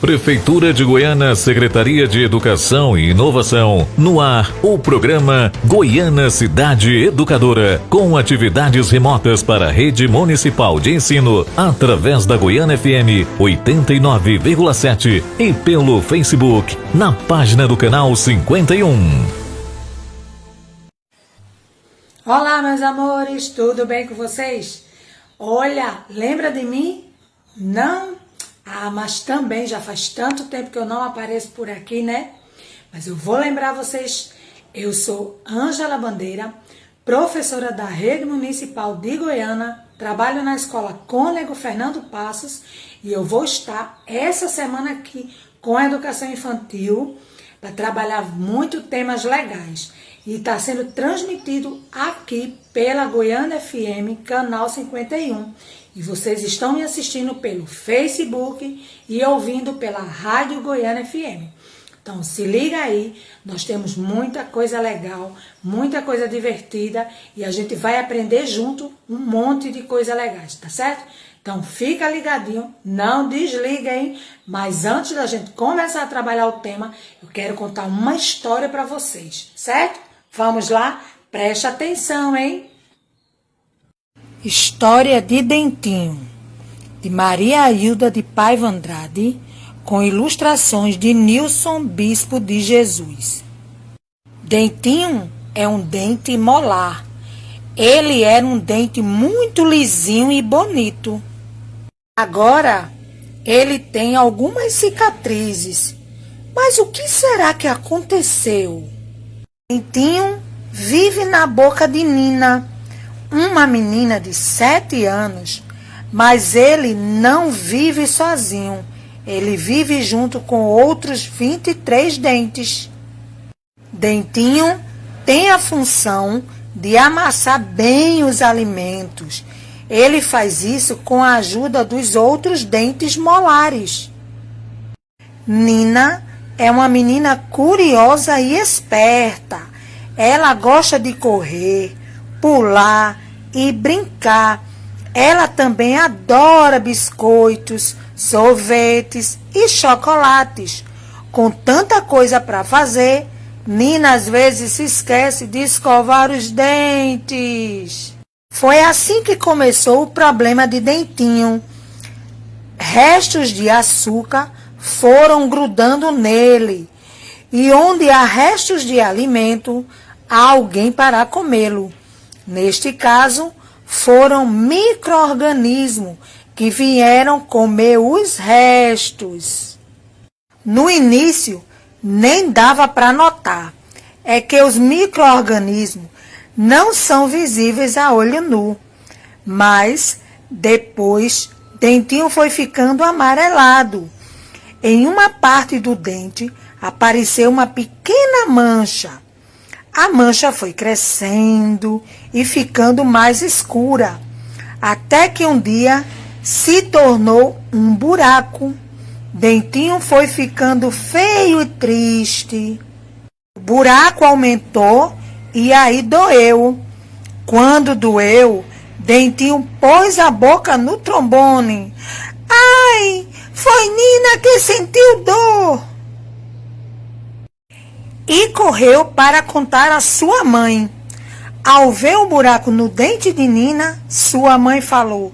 Prefeitura de Goiânia, Secretaria de Educação e Inovação. No ar, o programa Goiânia Cidade Educadora, com atividades remotas para a rede municipal de ensino, através da Goiânia FM 89,7 e pelo Facebook, na página do canal 51. Olá, meus amores, tudo bem com vocês? Olha, lembra de mim? Não? Mas também já faz tanto tempo que eu não apareço por aqui, né? Mas eu vou lembrar vocês, eu sou Ângela Bandeira, professora da Rede Municipal de Goiânia, trabalho na escola Cônego Fernando Passos e eu vou estar essa semana aqui com a educação infantil para trabalhar muito temas legais. E está sendo transmitido aqui pela Goiânia FM, canal 51. E vocês estão me assistindo pelo Facebook e ouvindo pela Rádio Goiânia FM. Então se liga aí, nós temos muita coisa legal, muita coisa divertida e a gente vai aprender junto um monte de coisa legais, tá certo? Então fica ligadinho, não desliga, hein? Mas antes da gente começar a trabalhar o tema, eu quero contar uma história para vocês, certo? Vamos lá? Preste atenção, hein? História de Dentinho, de Maria Hilda de Paiva Andrade, com ilustrações de Nilson Bispo de Jesus. Dentinho é um dente molar. Ele era um dente muito lisinho e bonito. Agora, ele tem algumas cicatrizes. Mas o que será que aconteceu? Dentinho vive na boca de Nina, uma menina de 7 anos, mas ele não vive sozinho. Ele vive junto com outros 23 dentes. Dentinho tem a função de amassar bem os alimentos. Ele faz isso com a ajuda dos outros dentes molares. Nina é uma menina curiosa e esperta. Ela gosta de correr, pular e brincar. Ela também adora biscoitos, sorvetes e chocolates. Com tanta coisa para fazer, Nina às vezes se esquece de escovar os dentes. Foi assim que começou o problema de Dentinho. Restos de açúcar foram grudando nele. E onde há restos de alimento, há alguém para comê-lo. Neste caso, foram micro-organismos que vieram comer os restos. No início, nem dava para notar. É que os micro-organismos não são visíveis a olho nu. Mas, depois, Dentinho foi ficando amarelado. Em uma parte do dente, apareceu uma pequena mancha. A mancha foi crescendo e ficando mais escura, até que um dia se tornou um buraco. Dentinho foi ficando feio e triste. O buraco aumentou e aí doeu. Quando doeu, Dentinho pôs a boca no trombone. Ai, foi Nina que sentiu dor! E correu para contar à sua mãe. Ao ver o buraco no dente de Nina, sua mãe falou: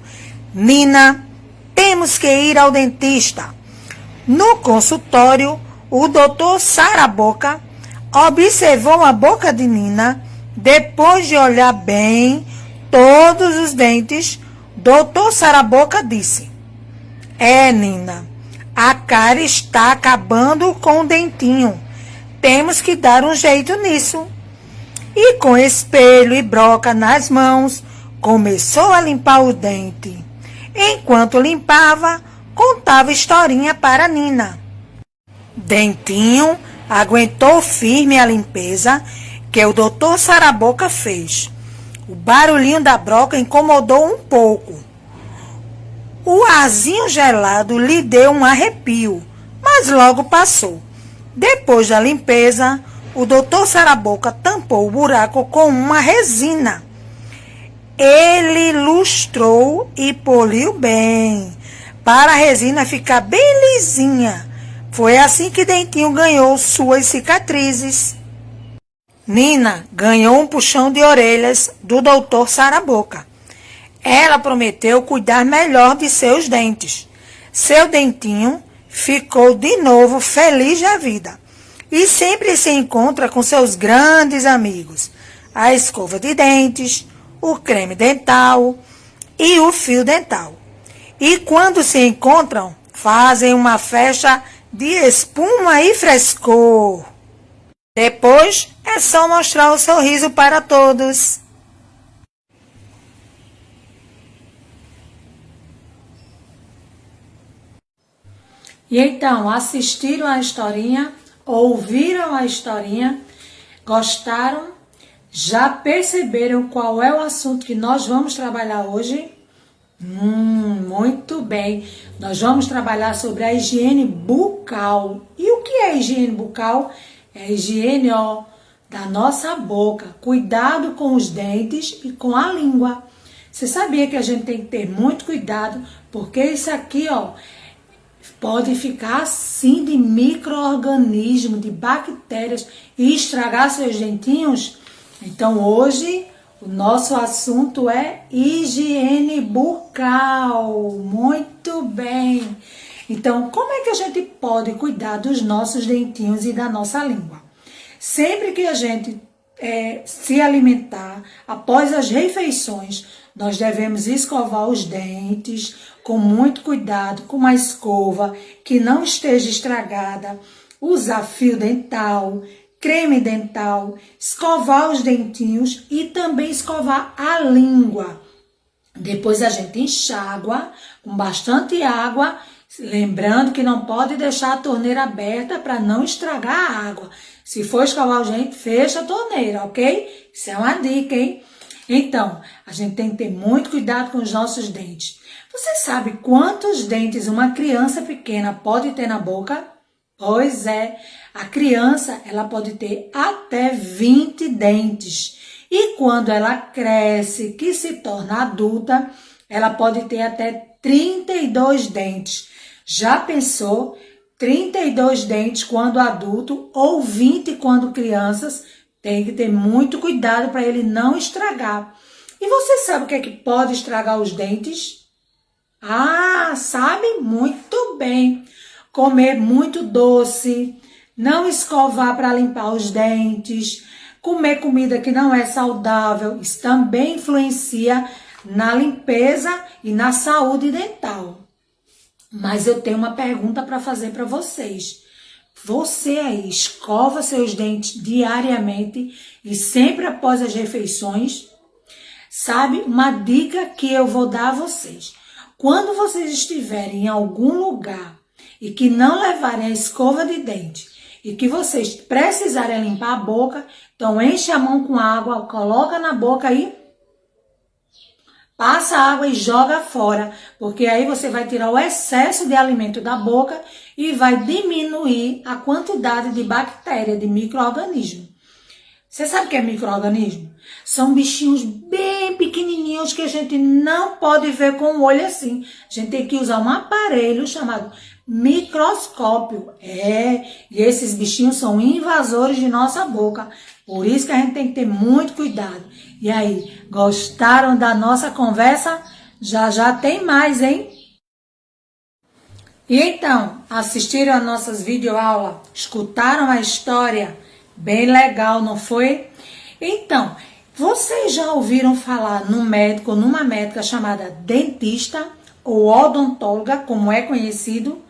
Nina, temos que ir ao dentista. No consultório, o doutor Saraboca observou a boca de Nina. Depois de olhar bem todos os dentes, doutor Saraboca disse: Nina, a cara está acabando com o dentinho. Temos que dar um jeito nisso. E com espelho e broca nas mãos, começou a limpar o dente. Enquanto limpava, contava historinha para Nina. Dentinho aguentou firme a limpeza que o doutor Saraboca fez. O barulhinho da broca incomodou um pouco. O arzinho gelado lhe deu um arrepio, mas logo passou. Depois da limpeza, o doutor Saraboca tampou o buraco com uma resina. Ele lustrou e poliu bem, para a resina ficar bem lisinha. Foi assim que Dentinho ganhou suas cicatrizes. Nina ganhou um puxão de orelhas do doutor Saraboca. Ela prometeu cuidar melhor de seus dentes. Seu Dentinho ficou de novo feliz da vida e sempre se encontra com seus grandes amigos, a escova de dentes, o creme dental e o fio dental. E quando se encontram, fazem uma festa de espuma e frescor. Depois é só mostrar o sorriso para todos. E então, assistiram a historinha, ouviram a historinha, gostaram? Já perceberam qual é o assunto que nós vamos trabalhar hoje? Muito bem. Nós vamos trabalhar sobre a higiene bucal. E o que é a higiene bucal? É a higiene, da nossa boca. Cuidado com os dentes e com a língua. Você sabia que a gente tem que ter muito cuidado, porque isso aqui, pode ficar assim de micro-organismo, de bactérias e estragar seus dentinhos? Então hoje o nosso assunto é higiene bucal. Muito bem. Então, como é que a gente pode cuidar dos nossos dentinhos e da nossa língua? Sempre que a gente se alimentar, após as refeições, nós devemos escovar os dentes com muito cuidado, com uma escova que não esteja estragada, usar fio dental, creme dental, escovar os dentinhos e também escovar a língua. Depois a gente enxágua com bastante água, lembrando que não pode deixar a torneira aberta para não estragar a água. Se for escovar o dente, fecha a torneira, ok? Isso é uma dica, hein? Então, a gente tem que ter muito cuidado com os nossos dentes. Você sabe quantos dentes uma criança pequena pode ter na boca? Pois é, a criança ela pode ter até 20 dentes. E quando ela cresce, que se torna adulta, ela pode ter até 32 dentes. Já pensou? 32 dentes quando adulto ou 20 quando crianças? Tem que ter muito cuidado para ele não estragar. E você sabe o que é que pode estragar os dentes? Sabe muito bem. Comer muito doce, não escovar para limpar os dentes, comer comida que não é saudável, isso também influencia na limpeza e na saúde dental. Mas eu tenho uma pergunta para fazer para vocês. Você aí escova seus dentes diariamente e sempre após as refeições? Sabe, uma dica que eu vou dar a vocês. Quando vocês estiverem em algum lugar e que não levarem a escova de dente e que vocês precisarem limpar a boca, então enche a mão com água, coloca na boca aí, passa a água e joga fora, porque aí você vai tirar o excesso de alimento da boca e vai diminuir a quantidade de bactéria, de micro-organismo. Você sabe o que é micro-organismo? São bichinhos bem pequenininhos que a gente não pode ver com o olho assim. A gente tem que usar um aparelho chamado microscópio. E esses bichinhos são invasores de nossa boca. Por isso que a gente tem que ter muito cuidado. E aí, gostaram da nossa conversa? Já tem mais, hein? E então, assistiram a nossas videoaulas? Escutaram a história? Bem legal, não foi? Então, vocês já ouviram falar num médico ou numa médica chamada dentista ou odontóloga, como é conhecido?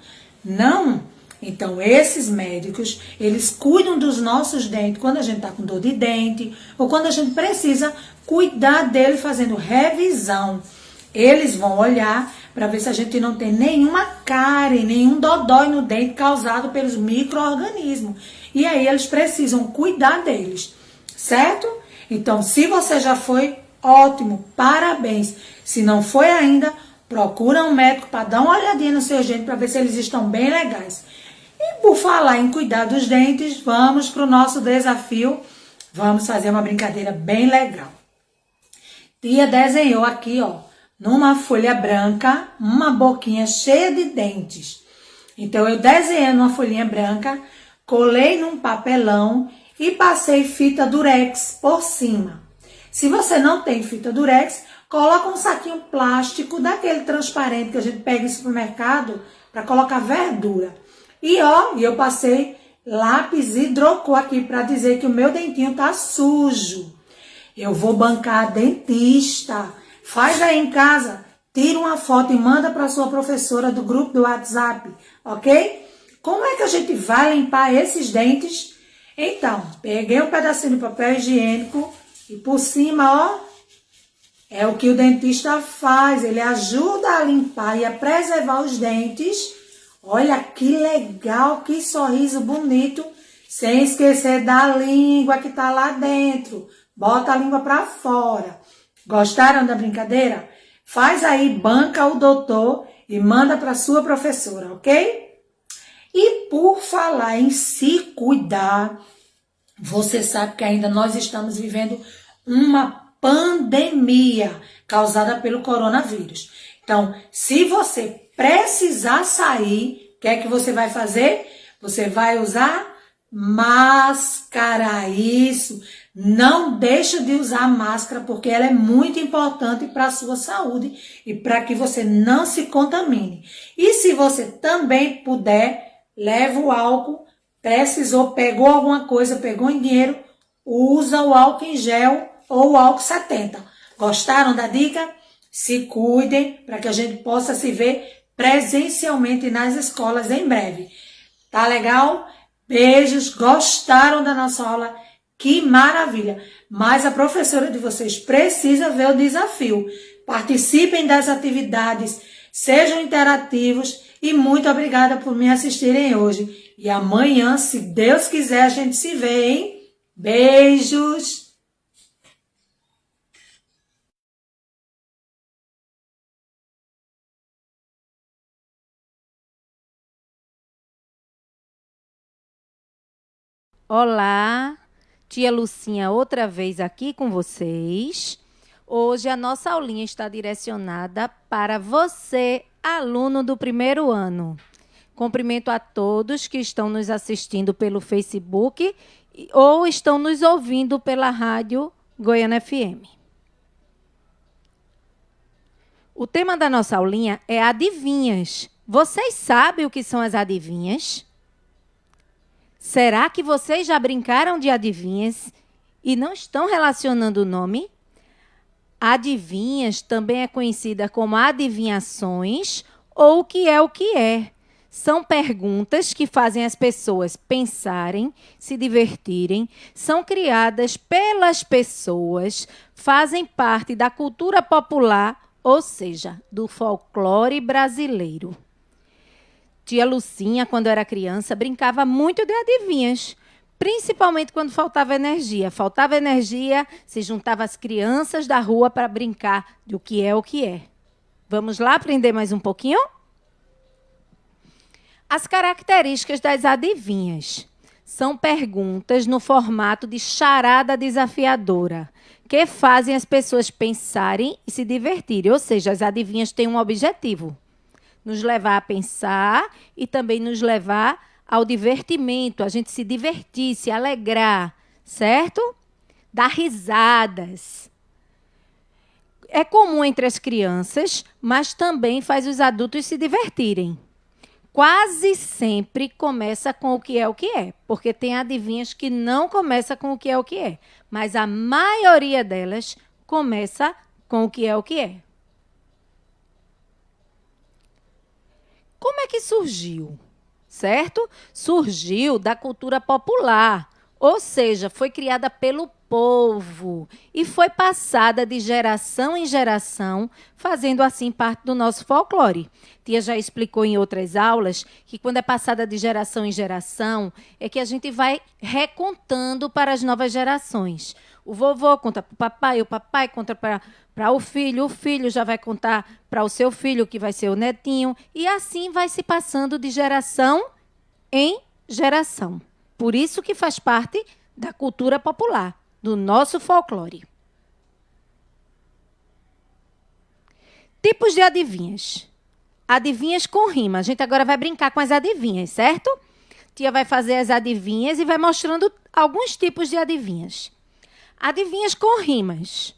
Não? Então, esses médicos, eles cuidam dos nossos dentes quando a gente está com dor de dente ou quando a gente precisa cuidar dele fazendo revisão. Eles vão olhar para ver se a gente não tem nenhuma cárie, nenhum dodói no dente causado pelos micro-organismos. E aí eles precisam cuidar deles, certo? Então, se você já foi, ótimo, parabéns. Se não foi ainda, procura um médico para dar uma olhadinha nos seus dentes para ver se eles estão bem legais. E por falar em cuidar dos dentes, vamos para o nosso desafio. Vamos fazer uma brincadeira bem legal. Tia desenhou aqui, numa folha branca, uma boquinha cheia de dentes. Então, eu desenhei numa folhinha branca, colei num papelão e passei fita durex por cima. Se você não tem fita durex, coloca um saquinho plástico daquele transparente que a gente pega em supermercado para colocar verdura. E eu passei lápis hidrocor aqui para dizer que o meu dentinho tá sujo. Eu vou bancar dentista. Faz aí em casa, tira uma foto e manda para sua professora do grupo do WhatsApp, ok? Como é que a gente vai limpar esses dentes? Então, peguei um pedacinho de papel higiênico e por cima, é o que o dentista faz. Ele ajuda a limpar e a preservar os dentes. Olha que legal, que sorriso bonito. Sem esquecer da língua que tá lá dentro. Bota a língua para fora. Gostaram da brincadeira? Faz aí, banca o doutor e manda para sua professora, ok? E por falar em se cuidar, você sabe que ainda nós estamos vivendo uma pandemia causada pelo coronavírus. Então, se você precisar sair, o que é que você vai fazer? Você vai usar máscara, isso. Não deixa de usar máscara, porque ela é muito importante para a sua saúde e para que você não se contamine. E se você também puder, leva o álcool, precisou, pegou alguma coisa, pegou em dinheiro, usa o álcool em gel ou o álcool 70. Gostaram da dica? Se cuidem para que a gente possa se ver presencialmente nas escolas em breve. Tá legal? Beijos, gostaram da nossa aula? Que maravilha! Mas a professora de vocês precisa ver o desafio. Participem das atividades, sejam interativos e muito obrigada por me assistirem hoje. E amanhã, se Deus quiser, a gente se vê, hein? Beijos! Olá, tia Lucinha outra vez aqui com vocês. Hoje a nossa aulinha está direcionada para você, aluno do primeiro ano. Cumprimento a todos que estão nos assistindo pelo Facebook ou estão nos ouvindo pela rádio Goiânia FM. O tema da nossa aulinha é adivinhas. Vocês sabem o que são as adivinhas? Será que vocês já brincaram de adivinhas e não estão relacionando o nome? Adivinhas também é conhecida como adivinhações ou o que é. São perguntas que fazem as pessoas pensarem, se divertirem, são criadas pelas pessoas, fazem parte da cultura popular, ou seja, do folclore brasileiro. Tia Lucinha, quando era criança, brincava muito de adivinhas, principalmente quando faltava energia. Faltava energia, se juntava as crianças da rua para brincar de o que é. Vamos lá aprender mais um pouquinho? As características das adivinhas. São perguntas no formato de charada desafiadora, que fazem as pessoas pensarem e se divertirem. Ou seja, as adivinhas têm um objetivo: nos levar a pensar e também nos levar ao divertimento, a gente se divertir, se alegrar, certo? Dar risadas. É comum entre as crianças, mas também faz os adultos se divertirem. Quase sempre começa com o que é, porque tem adivinhas que não começam com o que é, mas a maioria delas começa com o que é. Como é que surgiu? Certo? Surgiu da cultura popular, ou seja, foi criada pelo povo e foi passada de geração em geração, fazendo assim parte do nosso folclore. Tia já explicou em outras aulas que quando é passada de geração em geração, é que a gente vai recontando para as novas gerações. O vovô conta para o papai conta para o filho já vai contar para o seu filho, que vai ser o netinho, e assim vai se passando de geração em geração. Por isso que faz parte da cultura popular, do nosso folclore. Tipos de adivinhas. adivinhas com rima. A gente agora vai brincar com as adivinhas, certo? Tia vai fazer as adivinhas e vai mostrando alguns tipos de adivinhas. Adivinhas com rimas.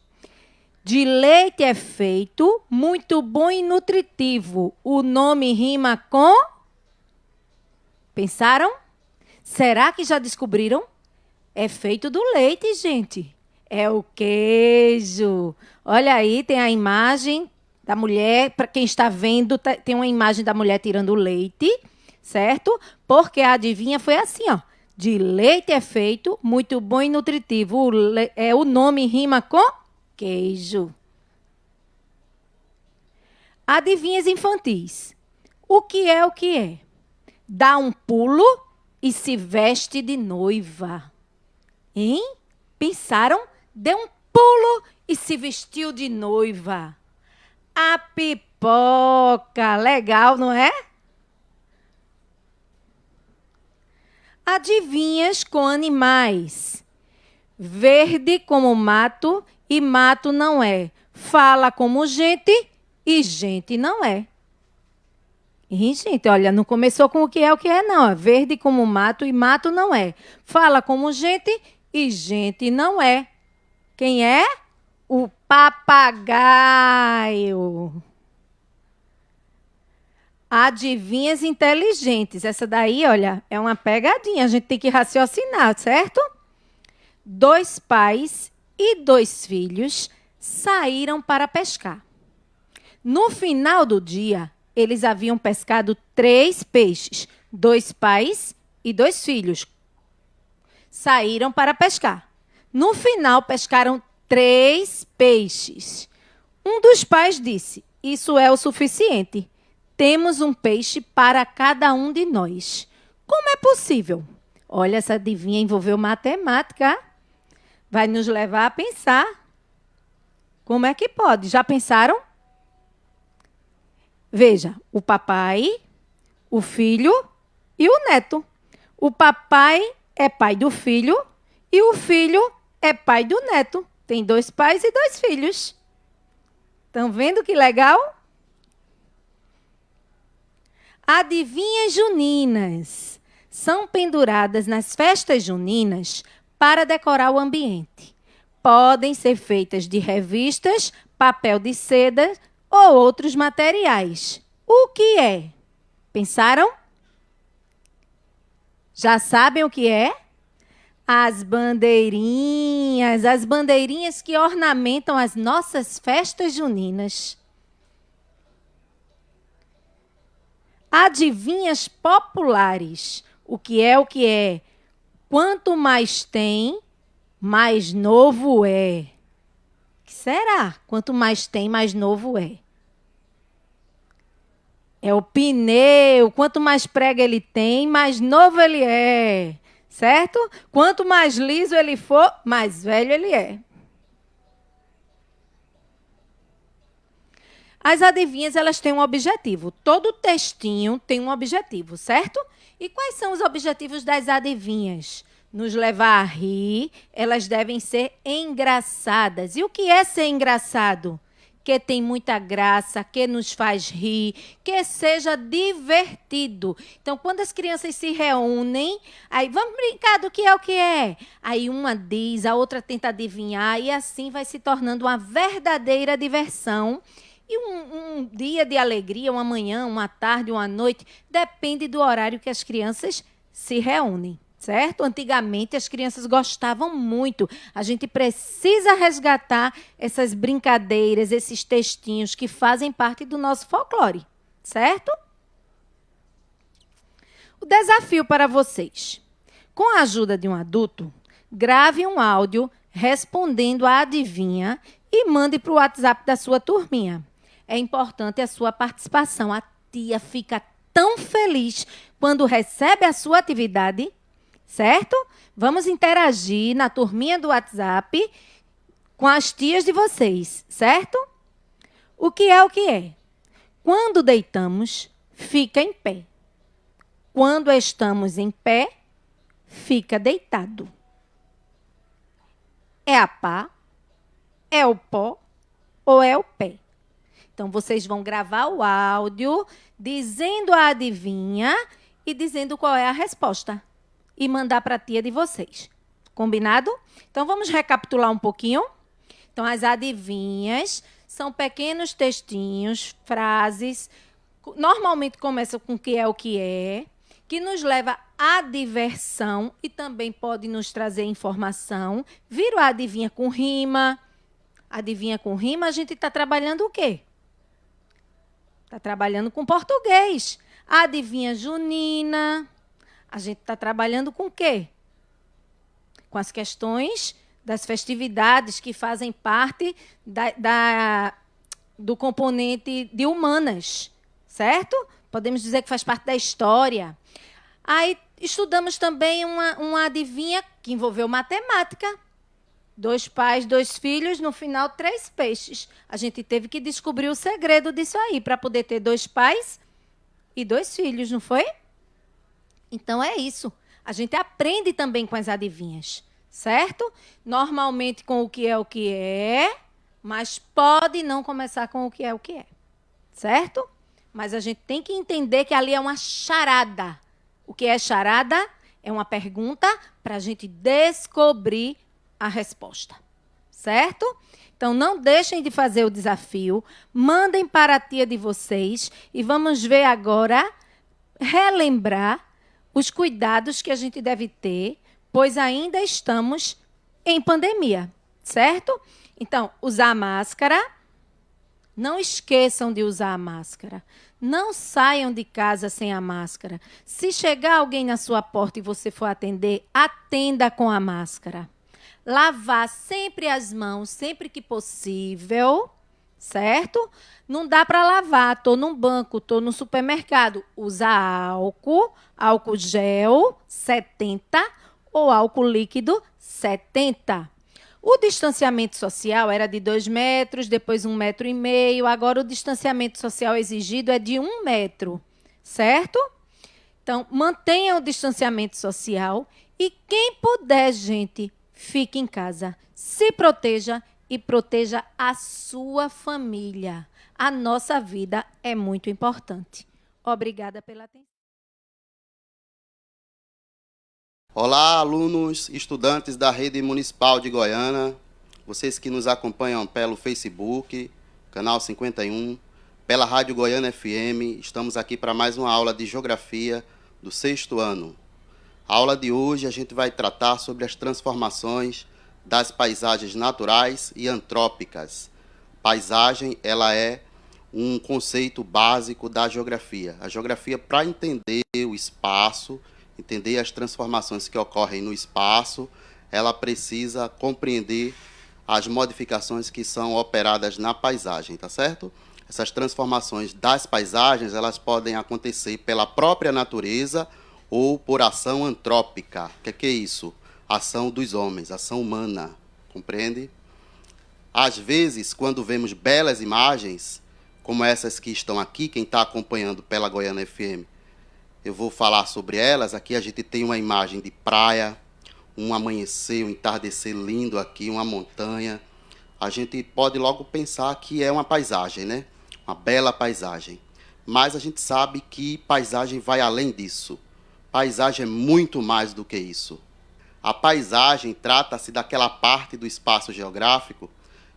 De leite é feito, muito bom e nutritivo. O nome rima com... Pensaram? Será que já descobriram? É feito do leite, gente. É o queijo. Olha aí, tem a imagem da mulher. Para quem está vendo, tem uma imagem da mulher tirando o leite, certo? Porque a adivinha foi assim, ó. De leite é feito, muito bom e nutritivo. O nome rima com queijo. Adivinhas infantis. O que é o que é? Dá um pulo e se veste de noiva. Hein? Pensaram? Deu um pulo e se vestiu de noiva. A pipoca. Legal, não é? Adivinhas com animais. Verde como mato e mato não é. Fala como gente e gente não é. E, gente, olha, não começou com o que é, não. Verde como mato e mato não é. Fala como gente e gente não é. Quem é? O papagaio. Adivinhas inteligentes. Essa daí, olha, é uma pegadinha. A gente tem que raciocinar, certo? 2 pais e 2 filhos saíram para pescar. No final do dia, eles haviam pescado 3 peixes. 2 pais e 2 filhos saíram para pescar. No final, pescaram 3 peixes. Um dos pais disse: "Isso é o suficiente. Temos um peixe para cada um de nós." Como é possível? Olha, essa adivinha envolveu matemática. Vai nos levar a pensar. Como é que pode? Já pensaram? Veja, o papai, o filho e o neto. O papai é pai do filho e o filho é pai do neto. Tem 2 pais e 2 filhos. Estão vendo que legal? Adivinhas juninas são penduradas nas festas juninas para decorar o ambiente. Podem ser feitas de revistas, papel de seda ou outros materiais. O que é? Pensaram? Já sabem o que é? As bandeirinhas que ornamentam as nossas festas juninas. Adivinhas populares. O que é o que é? Quanto mais tem, mais novo é. O que será? Quanto mais tem, mais novo é. É o pneu. Quanto mais prega ele tem, mais novo ele é. Certo? Quanto mais liso ele for, mais velho ele é. As adivinhas, elas têm um objetivo. Todo textinho tem um objetivo, certo? E quais são os objetivos das adivinhas? Nos levar a rir, elas devem ser engraçadas. E o que é ser engraçado? Que tem muita graça, que nos faz rir, que seja divertido. Então, quando as crianças se reúnem, aí vamos brincar do que é o que é. Aí uma diz, a outra tenta adivinhar, e assim vai se tornando uma verdadeira diversão. E um dia de alegria, uma manhã, uma tarde, uma noite, depende do horário que as crianças se reúnem, certo? Antigamente as crianças gostavam muito. A gente precisa resgatar essas brincadeiras, esses textinhos que fazem parte do nosso folclore, certo? O desafio para vocês. Com a ajuda de um adulto, grave um áudio respondendo a adivinha e mande para o WhatsApp da sua turminha. É importante a sua participação. A tia fica tão feliz quando recebe a sua atividade, certo? Vamos interagir na turminha do WhatsApp com as tias de vocês, certo? O que é o que é? Quando deitamos, fica em pé. Quando estamos em pé, fica deitado. É a pá? É o pó? Ou é o pé? Então, vocês vão gravar o áudio dizendo a adivinha e dizendo qual é a resposta. E mandar para a tia de vocês. Combinado? Então, vamos recapitular um pouquinho. Então, as adivinhas são pequenos textinhos, frases, normalmente começam com o que é, que nos leva à diversão e também pode nos trazer informação. Viram a adivinha com rima? Adivinha com rima, a gente está trabalhando o quê? Está trabalhando com português. A adivinha junina, a gente está trabalhando com o quê? Com as questões das festividades que fazem parte do componente de humanas, certo? Podemos dizer que faz parte da história. Aí estudamos também uma adivinha que envolveu matemática. 2 pais, 2 filhos, no final 3 peixes. A gente teve que descobrir o segredo disso aí, para poder ter 2 pais e 2 filhos, não foi? Então é isso. A gente aprende também com as adivinhas, certo? Normalmente com o que é, mas pode não começar com o que é, certo? Mas a gente tem que entender que ali é uma charada. O que é charada? É uma pergunta para a gente descobrir a resposta, certo? Então, não deixem de fazer o desafio, mandem para a tia de vocês e vamos ver agora, relembrar os cuidados que a gente deve ter, pois ainda estamos em pandemia, certo? Então, usar máscara, não esqueçam de usar a máscara. Não saiam de casa sem a máscara. Se chegar alguém na sua porta e você for atender, atenda com a máscara. Lavar sempre as mãos, sempre que possível, certo? Não dá para lavar, estou num banco, estou no supermercado. Usa álcool gel 70 ou álcool líquido 70. O distanciamento social era de 2 metros, depois 1,5 metro. Agora, o distanciamento social exigido é de 1 metro, certo? Então, mantenha o distanciamento social e quem puder, gente, fique em casa. Se proteja e proteja a sua família. A nossa vida é muito importante. Obrigada pela atenção. Olá, alunos, estudantes da Rede Municipal de Goiânia, vocês que nos acompanham pelo Facebook, canal 51, pela Rádio Goiânia FM, estamos aqui para mais uma aula de Geografia do 6º ano. A aula de hoje a gente vai tratar sobre as transformações das paisagens naturais e antrópicas. Paisagem, ela é um conceito básico da geografia. A geografia, para entender o espaço, entender as transformações que ocorrem no espaço, ela precisa compreender as modificações que são operadas na paisagem, tá certo? Essas transformações das paisagens, elas podem acontecer pela própria natureza ou por ação antrópica. O que é isso? Ação dos homens, ação humana, compreende? Às vezes, quando vemos belas imagens, como essas que estão aqui, quem está acompanhando pela Goiânia FM, eu vou falar sobre elas. Aqui a gente tem uma imagem de praia, um amanhecer, um entardecer lindo aqui, uma montanha. A gente pode logo pensar que é uma paisagem, né? Uma bela paisagem. Mas a gente sabe que paisagem vai além disso. Paisagem é muito mais do que isso. A paisagem trata-se daquela parte do espaço geográfico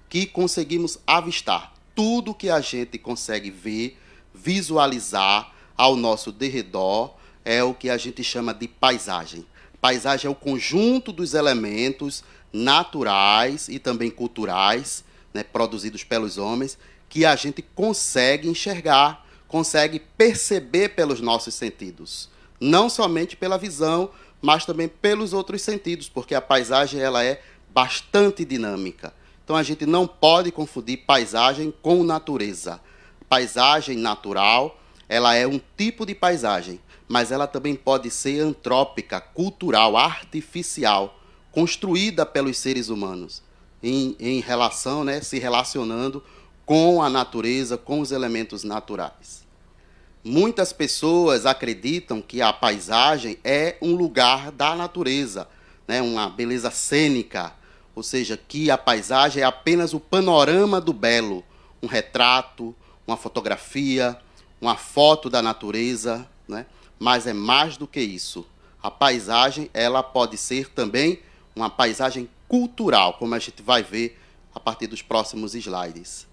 que conseguimos avistar. Tudo que a gente consegue ver, visualizar ao nosso derredor é o que a gente chama de paisagem. Paisagem é o conjunto dos elementos naturais e também culturais, né, produzidos pelos homens, que a gente consegue enxergar, consegue perceber pelos nossos sentidos. Não somente pela visão, mas também pelos outros sentidos, porque a paisagem ela é bastante dinâmica. Então a gente não pode confundir paisagem com natureza. Paisagem natural, ela é um tipo de paisagem, mas ela também pode ser antrópica, cultural, artificial, construída pelos seres humanos, em relação, né, se relacionando com a natureza, com os elementos naturais. Muitas pessoas acreditam que a paisagem é um lugar da natureza, né, uma beleza cênica, ou seja, que a paisagem é apenas o panorama do belo, um retrato, uma fotografia, uma foto da natureza, né? Mas é mais do que isso. A paisagem, ela pode ser também uma paisagem cultural, como a gente vai ver a partir dos próximos slides.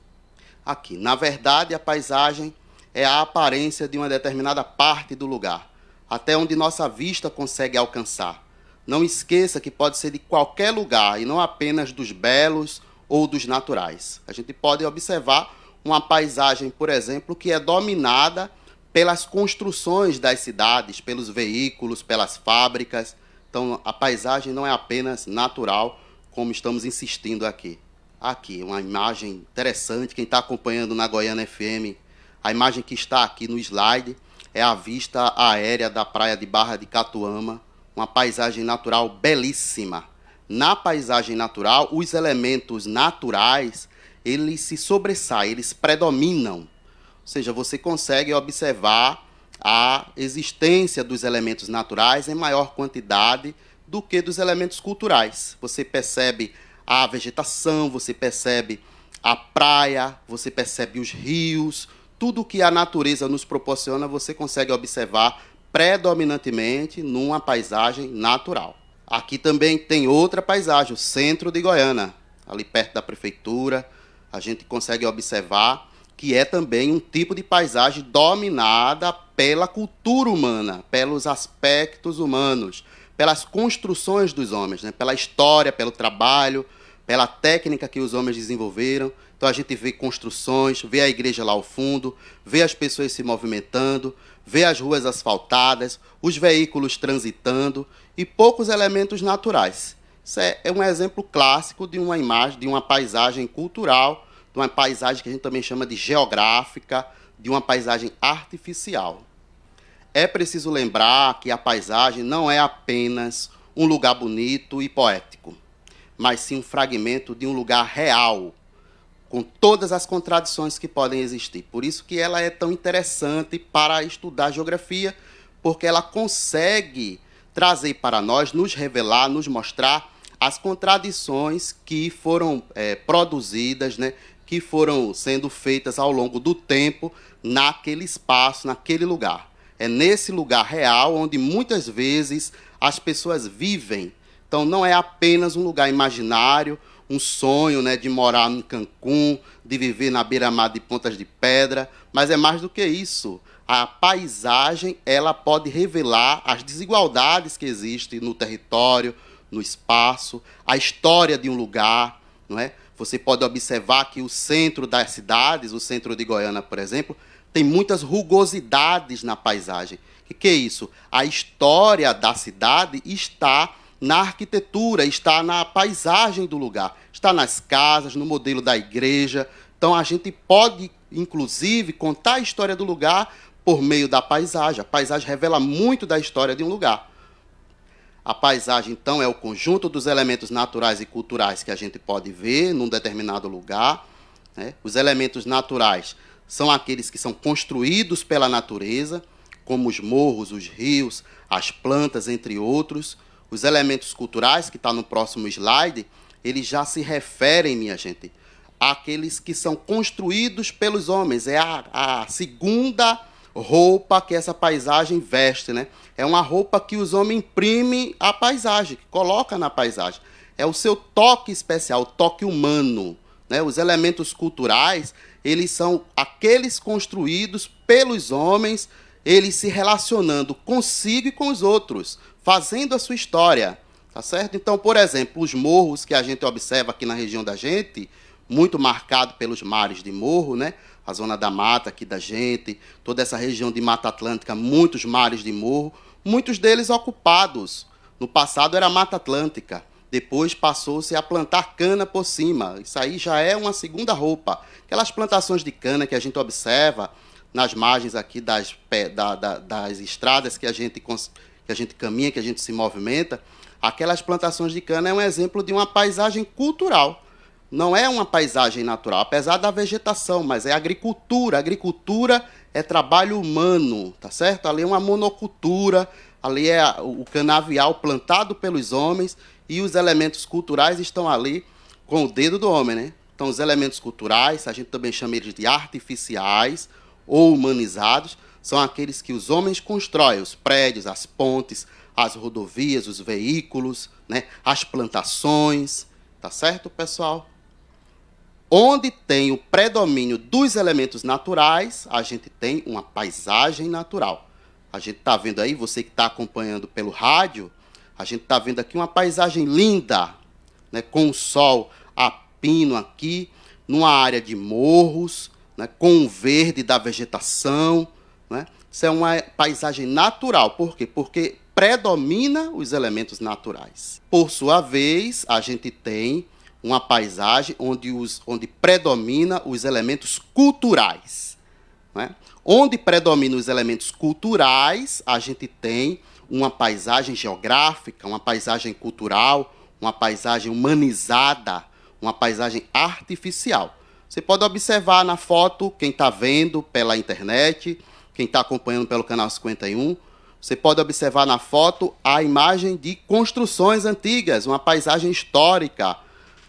Aqui, na verdade, a paisagem é a aparência de uma determinada parte do lugar, até onde nossa vista consegue alcançar. Não esqueça que pode ser de qualquer lugar e não apenas dos belos ou dos naturais. A gente pode observar uma paisagem, por exemplo, que é dominada pelas construções das cidades, pelos veículos, pelas fábricas. Então, a paisagem não é apenas natural, como estamos insistindo aqui. Aqui, uma imagem interessante, quem está acompanhando na Goiânia FM, a imagem que está aqui no slide é a vista aérea da praia de Barra de Catuama, uma paisagem natural belíssima. Na paisagem natural, os elementos naturais, eles se sobressaem, eles predominam. Ou seja, você consegue observar a existência dos elementos naturais em maior quantidade do que dos elementos culturais. Você percebe a vegetação, você percebe a praia, você percebe os rios, tudo que a natureza nos proporciona, você consegue observar predominantemente numa paisagem natural. Aqui também tem outra paisagem, o centro de Goiânia, ali perto da prefeitura. A gente consegue observar que é também um tipo de paisagem dominada pela cultura humana, pelos aspectos humanos, pelas construções dos homens, né? Pela história, pelo trabalho, pela técnica que os homens desenvolveram. Então a gente vê construções, vê a igreja lá ao fundo, vê as pessoas se movimentando, vê as ruas asfaltadas, os veículos transitando e poucos elementos naturais. Isso é um exemplo clássico de uma imagem, de uma paisagem cultural, de uma paisagem que a gente também chama de geográfica, de uma paisagem artificial. É preciso lembrar que a paisagem não é apenas um lugar bonito e poético, mas sim um fragmento de um lugar real, com todas as contradições que podem existir. Por isso que ela é tão interessante para estudar geografia, porque ela consegue trazer para nós, nos revelar, nos mostrar as contradições que foram produzidas, né, que foram sendo feitas ao longo do tempo naquele espaço, naquele lugar. É nesse lugar real onde muitas vezes as pessoas vivem. Então não é apenas um lugar imaginário, um sonho, né, de morar em Cancún, de viver na beira-mar de Pontas de Pedra, mas é mais do que isso. A paisagem, ela pode revelar as desigualdades que existem no território, no espaço, a história de um lugar, não é? Você pode observar que o centro das cidades, o centro de Goiânia, por exemplo, tem muitas rugosidades na paisagem. O que é isso? A história da cidade está na arquitetura, está na paisagem do lugar, está nas casas, no modelo da igreja. Então, a gente pode, inclusive, contar a história do lugar por meio da paisagem. A paisagem revela muito da história de um lugar. A paisagem, então, é o conjunto dos elementos naturais e culturais que a gente pode ver num determinado lugar, né? Os elementos naturais são aqueles que são construídos pela natureza, como os morros, os rios, as plantas, entre outros. Os elementos culturais, que está no próximo slide, eles já se referem, minha gente, àqueles que são construídos pelos homens. É a segunda roupa que essa paisagem veste, né? É uma roupa que os homens imprimem à paisagem, que coloca na paisagem. É o seu toque especial, o toque humano, né? Os elementos culturais, eles são aqueles construídos pelos homens, eles se relacionando consigo e com os outros, fazendo a sua história, tá certo? Então, por exemplo, os morros que a gente observa aqui na região da gente, muito marcado pelos mares de morro, né? A zona da mata aqui da gente, toda essa região de Mata Atlântica, muitos mares de morro, muitos deles ocupados. No passado era Mata Atlântica, depois passou-se a plantar cana por cima. Isso aí já é uma segunda roupa. Aquelas plantações de cana que a gente observa nas margens aqui das estradas que a gente caminha, que a gente se movimenta, aquelas plantações de cana é um exemplo de uma paisagem cultural. Não é uma paisagem natural, apesar da vegetação, mas é agricultura. Agricultura é trabalho humano, tá certo? Ali é uma monocultura, ali é o canavial plantado pelos homens e os elementos culturais estão ali com o dedo do homem, né? Então, os elementos culturais, a gente também chama eles de artificiais ou humanizados, são aqueles que os homens constroem, os prédios, as pontes, as rodovias, os veículos, né, as plantações. Tá certo, pessoal? Onde tem o predomínio dos elementos naturais, a gente tem uma paisagem natural. A gente está vendo aí, você que está acompanhando pelo rádio, a gente está vendo aqui uma paisagem linda, né, com o sol a pino aqui, numa área de morros, né, com o verde da vegetação. Né? Isso é uma paisagem natural. Por quê? Porque predomina os elementos naturais. Por sua vez, a gente tem uma paisagem onde predomina os elementos culturais. Né? Onde predominam os elementos culturais, a gente tem uma paisagem geográfica, uma paisagem cultural, uma paisagem humanizada, uma paisagem artificial. Você pode observar na foto, quem está vendo pela internet, quem está acompanhando pelo canal 51, você pode observar na foto a imagem de construções antigas, uma paisagem histórica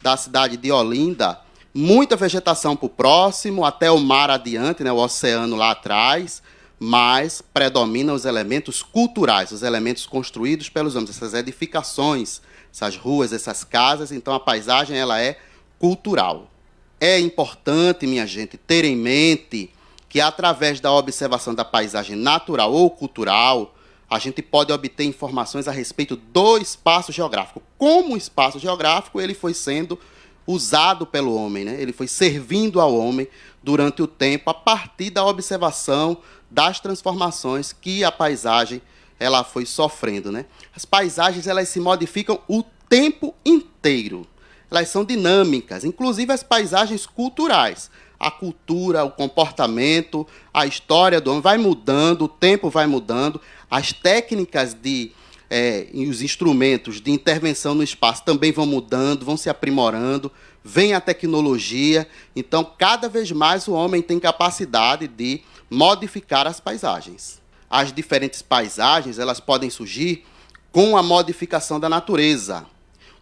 da cidade de Olinda, muita vegetação por próximo, até o mar adiante, né, o oceano lá atrás, mas predominam os elementos culturais, os elementos construídos pelos homens, essas edificações, essas ruas, essas casas. Então a paisagem ela é cultural. É importante, minha gente, ter em mente que através da observação da paisagem natural ou cultural, a gente pode obter informações a respeito do espaço geográfico. Como o espaço geográfico ele foi sendo usado pelo homem, né? Ele foi servindo ao homem durante o tempo, a partir da observação das transformações que a paisagem ela foi sofrendo. Né? As paisagens elas se modificam o tempo inteiro. Elas são dinâmicas, inclusive as paisagens culturais. A cultura, o comportamento, a história do homem vai mudando, o tempo vai mudando, as técnicas e os instrumentos de intervenção no espaço também vão mudando, vão se aprimorando, vem a tecnologia. Então, cada vez mais o homem tem capacidade de modificar as paisagens. As diferentes paisagens elas podem surgir com a modificação da natureza.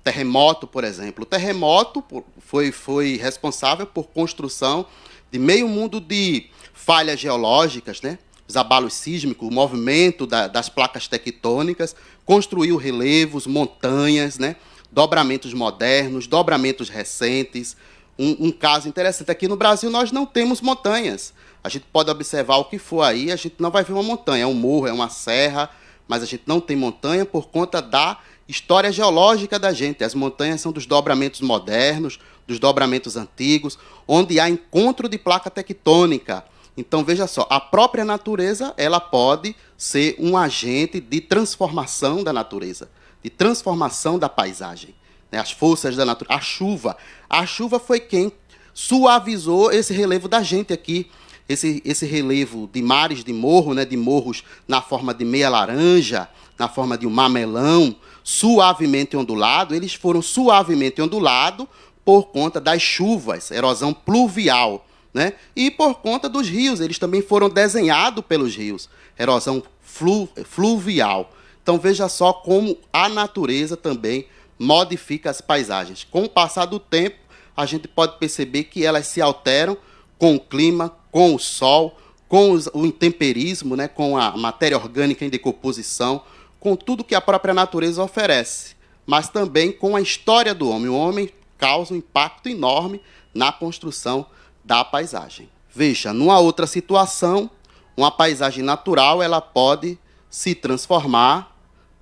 Terremoto, por exemplo. O terremoto foi responsável por construção de meio mundo de falhas geológicas, né? Os abalos sísmicos, o movimento das placas tectônicas, construiu relevos, montanhas, né? Dobramentos modernos, dobramentos recentes. Um caso interessante, aqui no Brasil nós não temos montanhas. A gente pode observar o que for aí, a gente não vai ver uma montanha. É um morro, é uma serra, mas a gente não tem montanha por conta da história geológica da gente. As montanhas são dos dobramentos modernos, dos dobramentos antigos, onde há encontro de placa tectônica. Então, veja só, a própria natureza ela pode ser um agente de transformação da natureza, de transformação da paisagem. Né? As forças da natureza, a chuva foi quem suavizou esse relevo da gente aqui, esse relevo de mares de morro, né? De morros na forma de meia laranja, na forma de um mamelão, suavemente ondulado. Eles foram suavemente ondulados por conta das chuvas, erosão pluvial, né? E por conta dos rios, eles também foram desenhados pelos rios, erosão fluvial. Então veja só como a natureza também modifica as paisagens. Com o passar do tempo, a gente pode perceber que elas se alteram com o clima, com o sol, com o intemperismo, né? Com a matéria orgânica em decomposição, com tudo que a própria natureza oferece, mas também com a história do homem. O homem causa um impacto enorme na construção da paisagem. Veja, numa outra situação, uma paisagem natural ela pode se transformar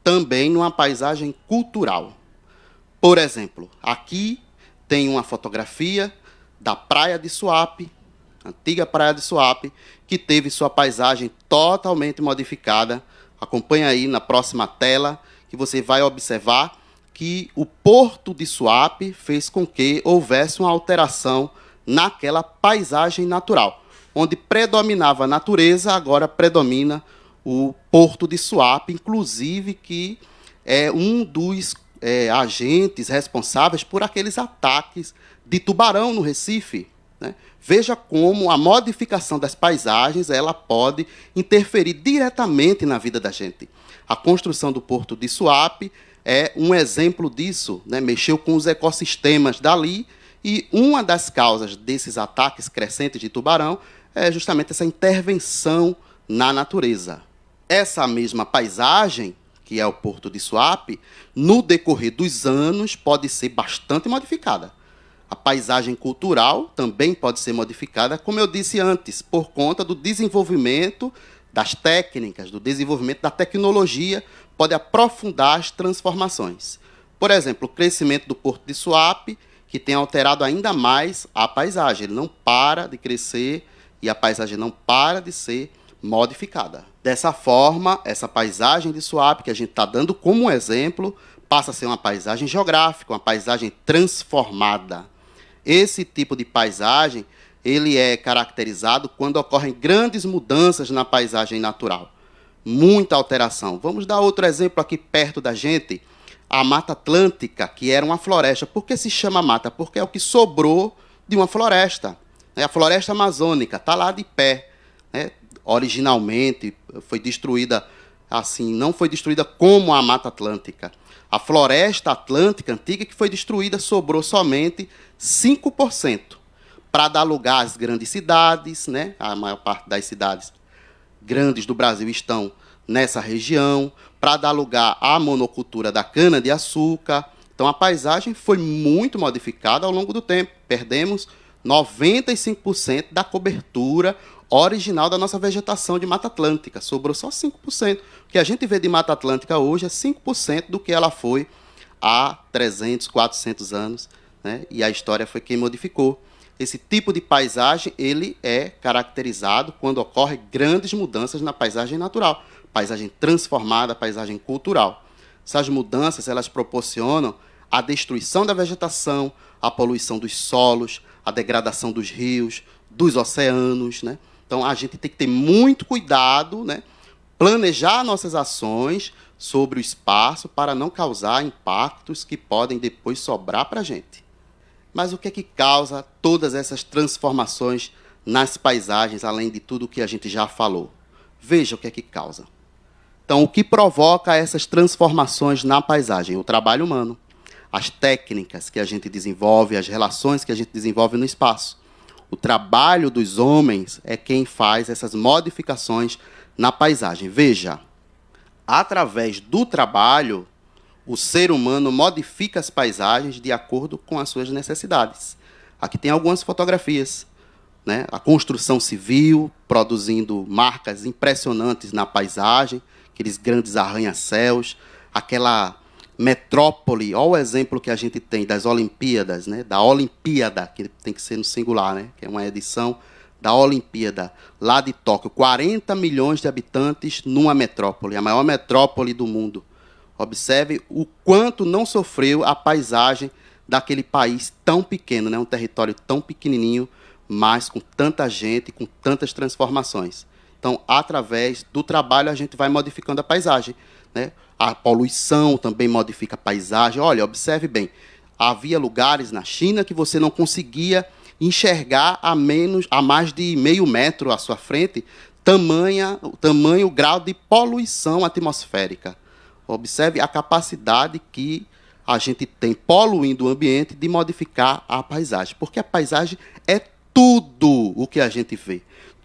também numa paisagem cultural. Por exemplo, aqui tem uma fotografia da Praia de Suape, antiga Praia de Suape, que teve sua paisagem totalmente modificada. Acompanha aí na próxima tela, que você vai observar que o Porto de Suape fez com que houvesse uma alteração naquela paisagem natural. Onde predominava a natureza, agora predomina o Porto de Suape, inclusive que é um dos agentes responsáveis por aqueles ataques de tubarão no Recife. Né? Veja como a modificação das paisagens ela pode interferir diretamente na vida da gente. A construção do Porto de Suape é um exemplo disso, né? Mexeu com os ecossistemas dali E uma das causas desses ataques crescentes de tubarão é justamente essa intervenção na natureza. Essa mesma paisagem, que é o Porto de Suape, no decorrer dos anos pode ser bastante modificada. A paisagem cultural também pode ser modificada, como eu disse antes, por conta do desenvolvimento das técnicas, do desenvolvimento da tecnologia, pode aprofundar as transformações. Por exemplo, o crescimento do Porto de Suape, que tem alterado ainda mais a paisagem. Ele não para de crescer e a paisagem não para de ser modificada. Dessa forma, essa paisagem de Suape, que a gente está dando como exemplo, passa a ser uma paisagem geográfica, uma paisagem transformada. Esse tipo de paisagem, ele é caracterizado quando ocorrem grandes mudanças na paisagem natural. Muita alteração. Vamos dar outro exemplo aqui perto da gente, a Mata Atlântica, que era uma floresta. Por que se chama mata? Porque é o que sobrou de uma floresta. A floresta amazônica está lá de pé. Originalmente foi destruída assim, não foi destruída como a Mata Atlântica. A floresta atlântica antiga que foi destruída, sobrou somente 5%, para dar lugar às grandes cidades, né? A maior parte das cidades grandes do Brasil estão nessa região, para dar lugar à monocultura da cana-de-açúcar. Então, a paisagem foi muito modificada ao longo do tempo. Perdemos 95% da cobertura original da nossa vegetação de Mata Atlântica. Sobrou só 5%. O que a gente vê de Mata Atlântica hoje é 5% do que ela foi há 300, 400 anos. Né? E a história foi quem modificou. Esse tipo de paisagem ele é caracterizado quando ocorrem grandes mudanças na paisagem natural. Paisagem transformada, paisagem cultural. Essas mudanças elas proporcionam a destruição da vegetação, a poluição dos solos, a degradação dos rios, dos oceanos. Né? Então, a gente tem que ter muito cuidado, né? Planejar nossas ações sobre o espaço para não causar impactos que podem depois sobrar para a gente. Mas o que é que causa todas essas transformações nas paisagens, além de tudo que a gente já falou? Veja o que é que causa. Então, o que provoca essas transformações na paisagem? O trabalho humano, as técnicas que a gente desenvolve, as relações que a gente desenvolve no espaço. O trabalho dos homens é quem faz essas modificações na paisagem. Veja, através do trabalho, o ser humano modifica as paisagens de acordo com as suas necessidades. Aqui tem algumas fotografias. Né? A construção civil, produzindo marcas impressionantes na paisagem, aqueles grandes arranha-céus, aquela metrópole, olha o exemplo que a gente tem das Olimpíadas, né? Da Olimpíada, que tem que ser no singular, né? Que é uma edição da Olimpíada, lá de Tóquio. 40 milhões de habitantes numa metrópole, a maior metrópole do mundo. Observe o quanto não sofreu a paisagem daquele país tão pequeno, né? Um território tão pequenininho, mas com tanta gente, com tantas transformações. Então, através do trabalho, a gente vai modificando a paisagem. Né? A poluição também modifica a paisagem. Olha, observe bem, havia lugares na China que você não conseguia enxergar a mais de meio metro à sua frente, tamanho grau de poluição atmosférica. Observe a capacidade que a gente tem, poluindo o ambiente, de modificar a paisagem. Porque a paisagem é tudo o que a gente vê.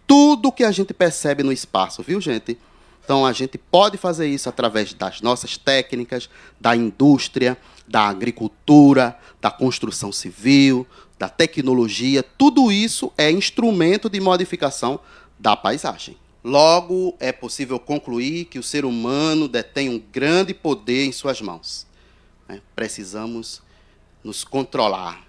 Tudo o que a gente percebe no espaço, viu, gente? Então, a gente pode fazer isso através das nossas técnicas, da indústria, da agricultura, da construção civil, da tecnologia. Tudo isso é instrumento de modificação da paisagem. Logo, é possível concluir que o ser humano detém um grande poder em suas mãos. Precisamos nos controlar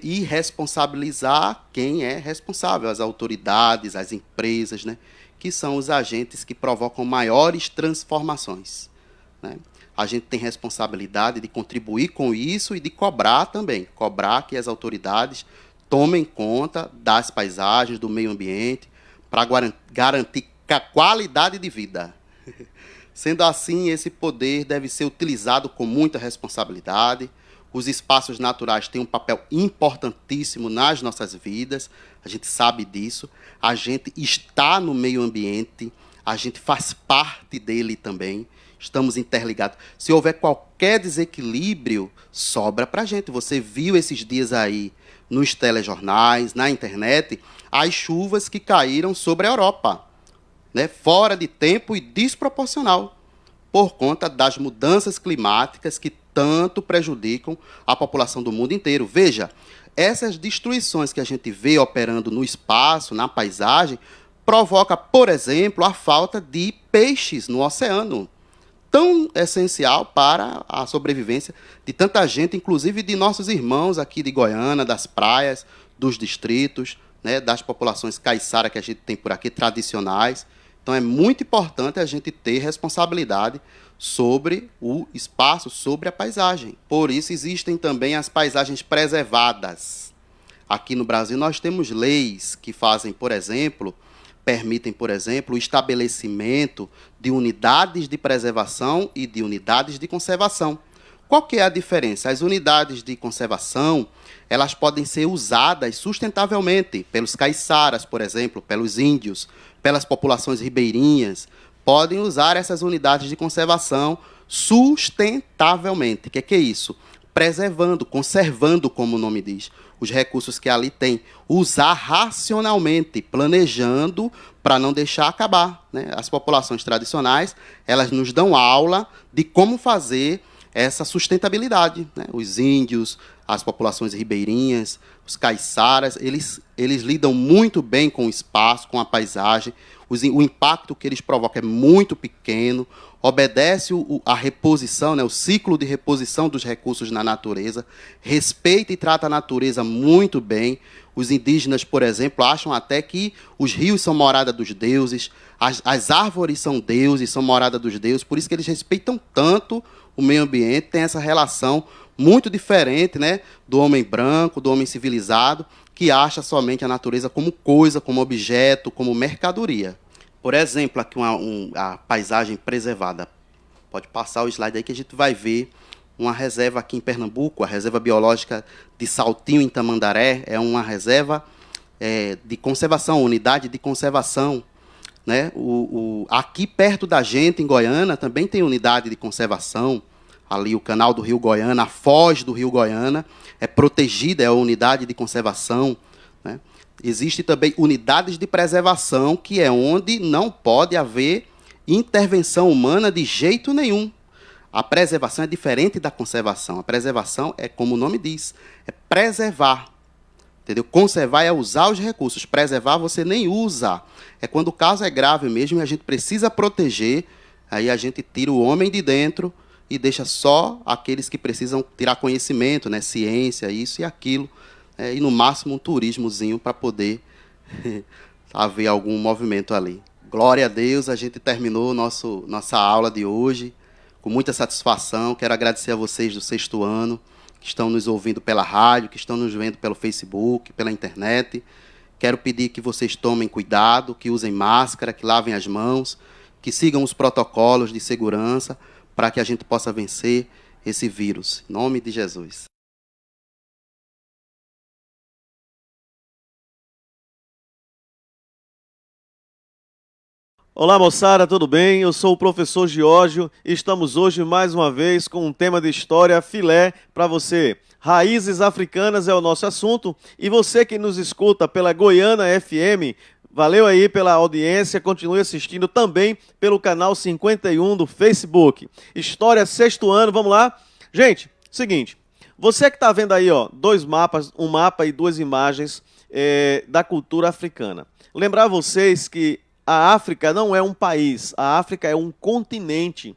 e responsabilizar quem é responsável, as autoridades, as empresas, né? Que são os agentes que provocam maiores transformações. Né? A gente tem responsabilidade de contribuir com isso e de cobrar também, cobrar que as autoridades tomem conta das paisagens, do meio ambiente, para garantir a qualidade de vida. Sendo assim, esse poder deve ser utilizado com muita responsabilidade. Os espaços naturais têm um papel importantíssimo nas nossas vidas, a gente sabe disso. A gente está no meio ambiente, a gente faz parte dele também. estamos interligados. Se houver qualquer desequilíbrio, sobra para a gente. Você viu esses dias aí nos telejornais, na internet, as chuvas que caíram sobre a Europa, né? Fora de tempo e desproporcional, por conta das mudanças climáticas que tanto prejudicam a população do mundo inteiro. Veja, essas destruições que a gente vê operando no espaço, na paisagem, provoca, por exemplo, a falta de peixes no oceano, tão essencial para a sobrevivência de tanta gente, inclusive de nossos irmãos aqui de Goiânia, das praias, dos distritos, né, das populações caiçara que a gente tem por aqui, tradicionais. Então é muito importante a gente ter responsabilidade sobre o espaço, sobre a paisagem. Por isso existem também as paisagens preservadas. Aqui no Brasil nós temos leis que fazem, por exemplo, permitem, por exemplo, o estabelecimento de unidades de preservação e de unidades de conservação. Qual que é a diferença? As unidades de conservação, elas podem ser usadas sustentavelmente pelos caiçaras, por exemplo, pelos índios, pelas populações ribeirinhas, podem usar essas unidades de conservação sustentavelmente. O que é isso? Preservando, conservando, como o nome diz, os recursos que ali tem. Usar racionalmente, planejando para não deixar acabar, né? As populações tradicionais, elas nos dão aula de como fazer essa sustentabilidade, né? Os índios, as populações ribeirinhas, os caiçaras, eles lidam muito bem com o espaço, com a paisagem. O impacto que eles provocam é muito pequeno, obedece a reposição, né, o ciclo de reposição dos recursos na natureza, respeita e trata a natureza muito bem. Os indígenas, por exemplo, acham até que os rios são morada dos deuses, as árvores são deuses, são morada dos deuses, por isso que eles respeitam tanto o meio ambiente, tem essa relação muito diferente, né, do homem branco, do homem civilizado, que acha somente a natureza como coisa, como objeto, como mercadoria. Por exemplo, aqui a paisagem preservada. Pode passar o slide aí que a gente vai ver uma reserva aqui em Pernambuco, a Reserva Biológica de Saltinho, em Tamandaré, é uma reserva de conservação, unidade de conservação, né? Aqui perto da gente, em Goiânia, também tem unidade de conservação. Ali o canal do Rio Goiânia, a foz do Rio Goiânia é protegida, é a unidade de conservação, né? Existem também unidades de preservação, que é onde não pode haver intervenção humana de jeito nenhum. A preservação é diferente da conservação. A preservação é, como o nome diz, é preservar. Entendeu? Conservar é usar os recursos. Preservar você nem usa. É quando o caso é grave mesmo e a gente precisa proteger, aí a gente tira o homem de dentro e deixa só aqueles que precisam tirar conhecimento, né? Ciência, isso e aquilo. E no máximo um turismozinho para poder haver algum movimento ali. Glória a Deus, a gente terminou nossa aula de hoje com muita satisfação. Quero agradecer a vocês do 6º ano, que estão nos ouvindo pela rádio, que estão nos vendo pelo Facebook, pela internet. Quero pedir que vocês tomem cuidado, que usem máscara, que lavem as mãos, que sigam os protocolos de segurança para que a gente possa vencer esse vírus. Em nome de Jesus. Olá, moçada, tudo bem? Eu sou o professor Giorgio e estamos hoje mais uma vez com um tema de história filé para você. Raízes africanas é o nosso assunto e você que nos escuta pela Goiânia FM, valeu aí pela audiência, continue assistindo também pelo canal 51 do Facebook. História 6º ano, vamos lá? Gente, seguinte, você que está vendo aí, ó, dois mapas, um mapa e duas imagens da cultura africana. Lembrar vocês que a África não é um país, a África é um continente.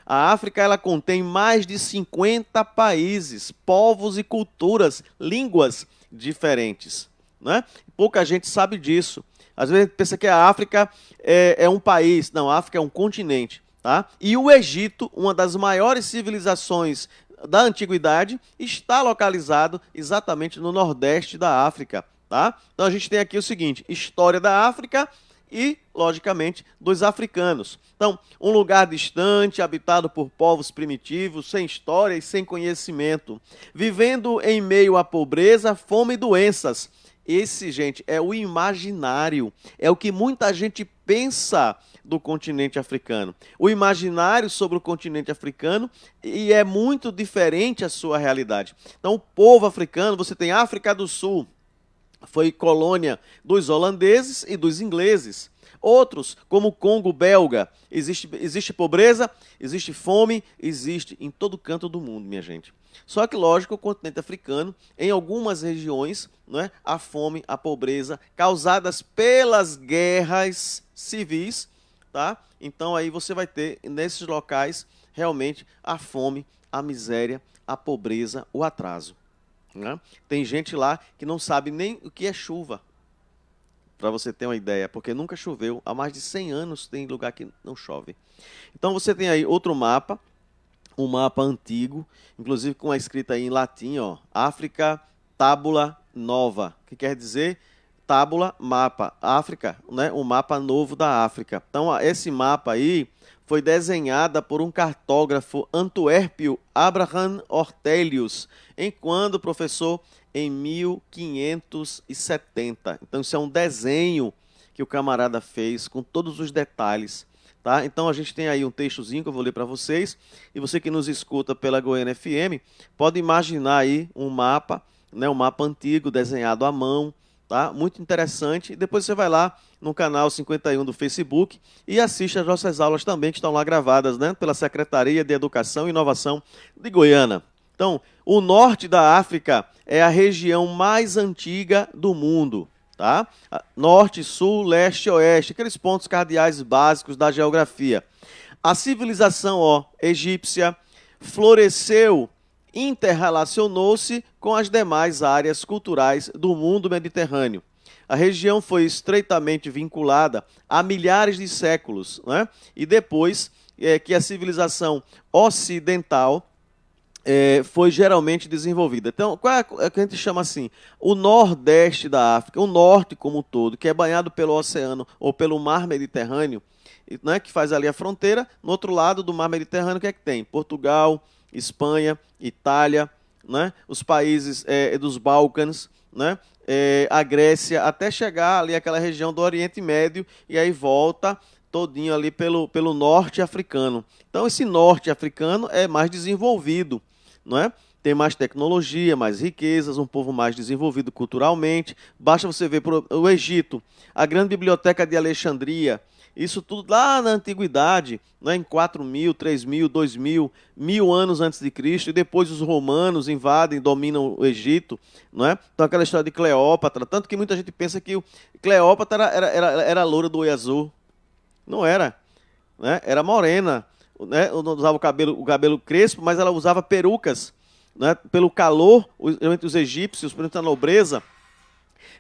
A África ela contém mais de 50 países, povos e culturas, línguas diferentes, né? Pouca gente sabe disso. Às vezes a gente pensa que a África é um país. Não, a África é um continente, tá? E o Egito, uma das maiores civilizações da antiguidade, está localizado exatamente no nordeste da África, tá? Então a gente tem aqui o seguinte: história da África e, logicamente, dos africanos. Então, um lugar distante, habitado por povos primitivos, sem história e sem conhecimento, vivendo em meio à pobreza, fome e doenças, Esse, gente, é o imaginário, é o que muita gente pensa do continente africano. O imaginário sobre o continente africano e é muito diferente a sua realidade. Então, o povo africano, você tem África do Sul, foi colônia dos holandeses e dos ingleses. Outros, como o Congo belga, existe pobreza, existe fome, existe em todo canto do mundo, minha gente. Só que, lógico, o continente africano, em algumas regiões, né, a fome, a pobreza, causadas pelas guerras civis, tá? Então aí você vai ter, nesses locais, realmente a fome, a miséria, a pobreza, o atraso. Né? Tem gente lá que não sabe nem o que é chuva, para você ter uma ideia, porque nunca choveu. Há mais de 100 anos tem lugar que não chove. Então você tem aí outro mapa, um mapa antigo, inclusive com a escrita aí em latim, ó, África Tábula Nova, que quer dizer tábula, mapa, África, né, o mapa novo da África. Então esse mapa aí foi desenhada por um cartógrafo antuérpio, Abraham Ortelius, enquanto professor em 1570. Então isso é um desenho que o camarada fez com todos os detalhes. Tá? Então a gente tem aí um textozinho que eu vou ler para vocês, e você que nos escuta pela Goiânia FM, pode imaginar aí um mapa, né, um mapa antigo desenhado à mão, tá? Muito interessante. E depois você vai lá no canal 51 do Facebook e assiste as nossas aulas também, que estão lá gravadas, né, pela Secretaria de Educação e Inovação de Goiânia. Então, o norte da África é a região mais antiga do mundo. Tá? Norte, sul, leste e oeste, aqueles pontos cardeais básicos da geografia. A civilização egípcia floresceu, interrelacionou-se com as demais áreas culturais do mundo mediterrâneo. A região foi estreitamente vinculada há milhares de séculos, né? E depois que a civilização ocidental foi geralmente desenvolvida. Então, qual é o que a gente chama assim? O nordeste da África, o norte como um todo, que é banhado pelo oceano ou pelo mar Mediterrâneo, né, que faz ali a fronteira. No outro lado do mar Mediterrâneo, o que é que tem? Portugal, Espanha, Itália, né, os países dos Balcãs, né, a Grécia, até chegar ali àquela região do Oriente Médio, e aí volta todinho ali pelo norte africano. Então, esse norte africano é mais desenvolvido, não é? Tem mais tecnologia, mais riquezas, um povo mais desenvolvido culturalmente. Basta você ver o Egito, a grande biblioteca de Alexandria, isso tudo lá na antiguidade, né, em 4.000, 3.000, 2.000, 1.000 anos antes de Cristo, e depois os romanos invadem, dominam o Egito, não é? Então aquela história de Cleópatra, tanto que muita gente pensa que Cleópatra era a loura do olho azul. Não era, né? Era morena, né? Usava o cabelo crespo, mas ela usava perucas, né? Pelo calor, entre os egípcios, por exemplo, a nobreza,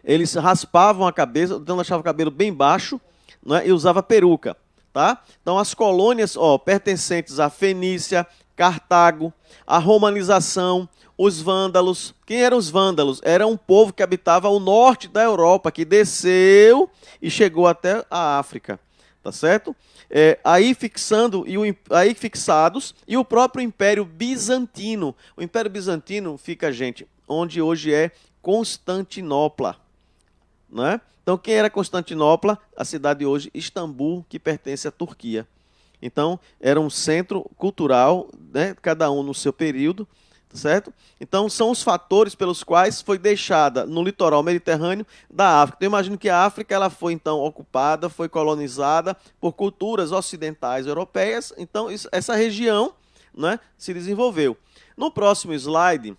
eles raspavam a cabeça, então deixavam o cabelo bem baixo, né? E usava peruca, tá? Então as colônias, pertencentes à Fenícia, Cartago, a romanização, os vândalos. Quem eram os vândalos? Era um povo que habitava o norte da Europa, que desceu e chegou até a África. Tá certo? Aí fixados, e o próprio Império Bizantino. O Império Bizantino fica, gente, onde hoje é Constantinopla. Né? Então, quem era Constantinopla? A cidade de hoje, Istambul, que pertence à Turquia. Então, era um centro cultural, né? Cada um no seu período. Certo? Então, são os fatores pelos quais foi deixada no litoral mediterrâneo da África. Então, eu imagino que a África ela foi, então, ocupada, foi colonizada por culturas ocidentais europeias. Então, essa região, né, se desenvolveu. No próximo slide,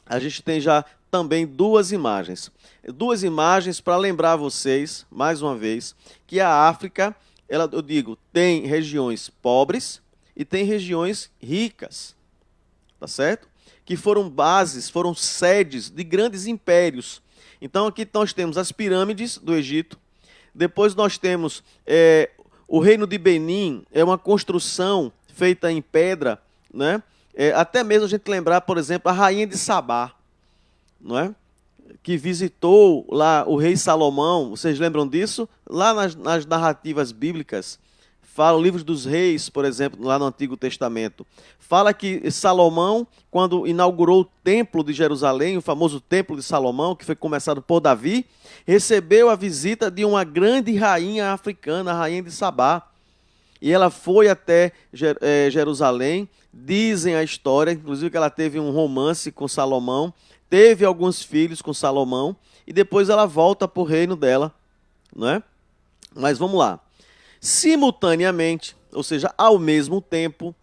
a gente tem já também duas imagens. Duas imagens para lembrar vocês, mais uma vez, que a África, eu digo, tem regiões pobres e tem regiões ricas. Tá certo? Que foram bases, foram sedes de grandes impérios. Então aqui nós temos as pirâmides do Egito, depois nós temos o reino de Benin, é uma construção feita em pedra, né? Até mesmo a gente lembrar, por exemplo, a rainha de Sabá, não é? Que visitou lá o rei Salomão, vocês lembram disso? Lá nas narrativas bíblicas, fala, o livro dos Reis, por exemplo, lá no Antigo Testamento, fala que Salomão, quando inaugurou o Templo de Jerusalém, o famoso Templo de Salomão, que foi começado por Davi, recebeu a visita de uma grande rainha africana, a rainha de Sabá. E ela foi até Jerusalém, dizem a história, inclusive que ela teve um romance com Salomão, teve alguns filhos com Salomão, e depois ela volta para o reino dela, não é? Mas vamos lá. Simultaneamente, ou seja, ao mesmo tempo,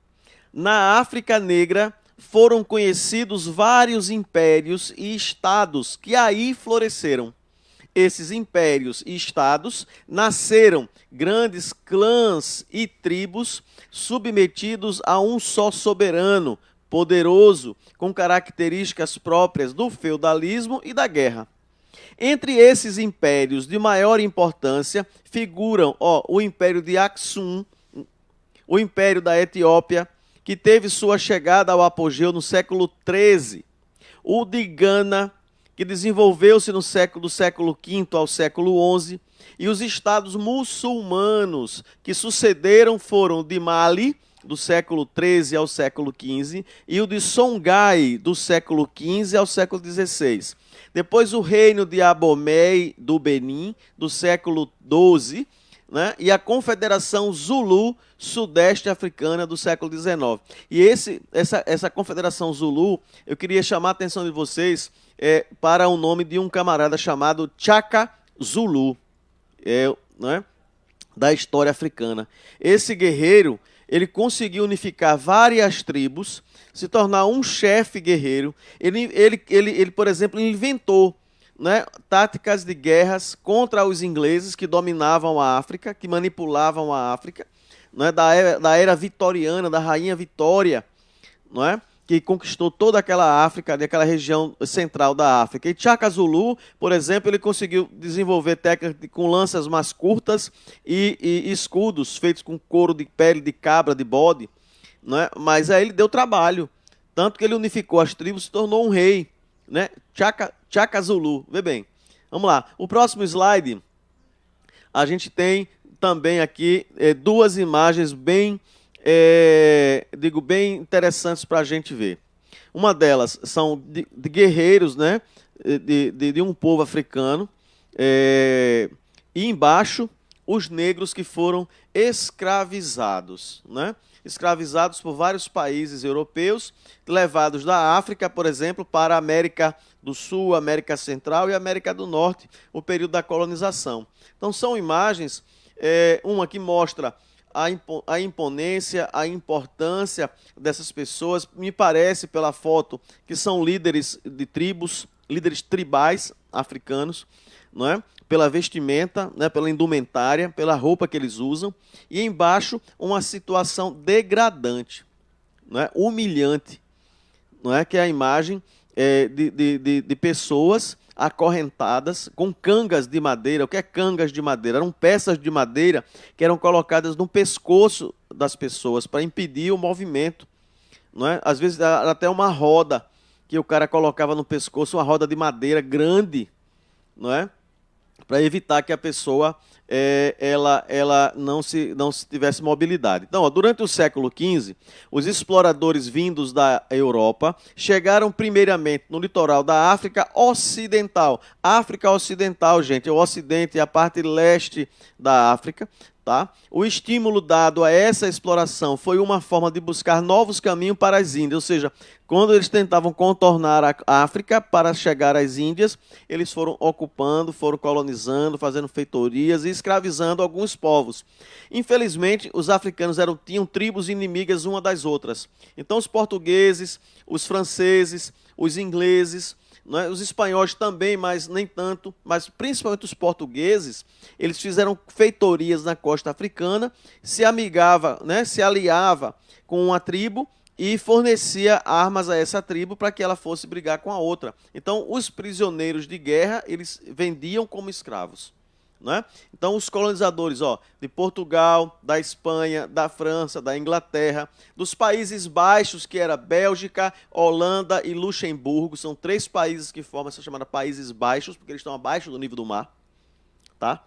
na África Negra foram conhecidos vários impérios e estados que aí floresceram. Esses impérios e estados nasceram grandes clãs e tribos submetidos a um só soberano, poderoso, com características próprias do feudalismo e da guerra. Entre esses impérios de maior importância figuram o Império de Aksum, o Império da Etiópia, que teve sua chegada ao apogeu no século XIII, o de Gana, que desenvolveu-se do século V ao século XI, e os estados muçulmanos que sucederam foram o de Mali, do século XIII ao século XV, e o de Songhai, do século XV ao século XVI. Depois o reino de Abomey, do Benin, do século XII, né? E a Confederação Zulu Sudeste Africana do século XIX. E essa Confederação Zulu, eu queria chamar a atenção de vocês para o nome de um camarada chamado Chaka Zulu, né? Da história africana. Esse guerreiro, ele conseguiu unificar várias tribos, se tornar um chefe guerreiro. Ele, por exemplo, inventou, né, táticas de guerras contra os ingleses que dominavam a África, que manipulavam a África, né, da era vitoriana, da rainha Vitória, não é? Que conquistou toda aquela África, daquela região central da África. E Chaka Zulu, por exemplo, ele conseguiu desenvolver técnicas com lanças mais curtas e escudos feitos com couro de pele de cabra, de bode, né? Mas aí ele deu trabalho, tanto que ele unificou as tribos e se tornou um rei, né? Chaka Zulu, vê bem. Vamos lá, o próximo slide, a gente tem também aqui duas imagens bem interessantes para a gente ver. Uma delas são de guerreiros, né, de um povo africano, e embaixo os negros que foram escravizados, né? Escravizados por vários países europeus, levados da África, por exemplo, para a América do Sul, América Central e América do Norte, o período da colonização. Então são imagens, uma que mostra a imponência, a importância dessas pessoas, me parece pela foto que são líderes de tribos, líderes tribais africanos, não é? Pela vestimenta, né, pela indumentária, pela roupa que eles usam, e embaixo uma situação degradante, não é? Humilhante, não é? Que é a imagem de pessoas acorrentadas com cangas de madeira. O que é cangas de madeira? Eram peças de madeira que eram colocadas no pescoço das pessoas para impedir o movimento, não é? Às vezes era até uma roda que o cara colocava no pescoço, uma roda de madeira grande, não é? Para evitar que a pessoa ela não tivesse mobilidade. Então, durante o século XV, os exploradores vindos da Europa chegaram primeiramente no litoral da África Ocidental. África Ocidental, gente, é o ocidente e a parte leste da África. Tá? O estímulo dado a essa exploração foi uma forma de buscar novos caminhos para as Índias, ou seja, quando eles tentavam contornar a África para chegar às Índias, eles foram ocupando, foram colonizando, fazendo feitorias e escravizando alguns povos. Infelizmente, os africanos tinham tribos inimigas uma das outras. Então, os portugueses, os franceses, os ingleses, né, os espanhóis também, mas nem tanto, mas principalmente os portugueses, eles fizeram feitorias na costa africana, se aliava com uma tribo e fornecia armas a essa tribo para que ela fosse brigar com a outra. Então, os prisioneiros de guerra, eles vendiam como escravos. Né? Então, os colonizadores de Portugal, da Espanha, da França, da Inglaterra, dos Países Baixos, que era Bélgica, Holanda e Luxemburgo, são 3 países que formam essa chamada Países Baixos, porque eles estão abaixo do nível do mar. Tá?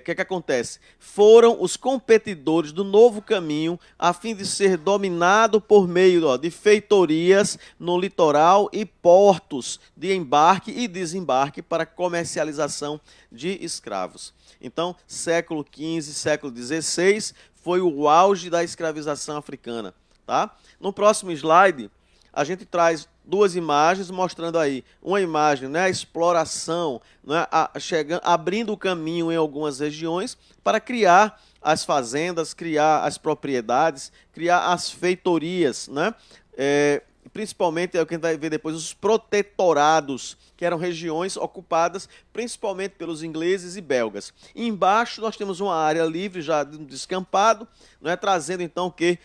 que acontece? Foram os competidores do novo caminho a fim de ser dominado por meio de feitorias no litoral e portos de embarque e desembarque para comercialização de escravos. Então, século XV, século XVI foi o auge da escravização africana. Tá? No próximo slide, a gente traz duas imagens mostrando aí uma imagem, né, a exploração, né, abrindo o caminho em algumas regiões para criar as fazendas, criar as propriedades, criar as feitorias, né, principalmente é o que a gente vai ver depois, os protetorados, que eram regiões ocupadas principalmente pelos ingleses e belgas. E embaixo nós temos uma área livre já descampado, né, trazendo então que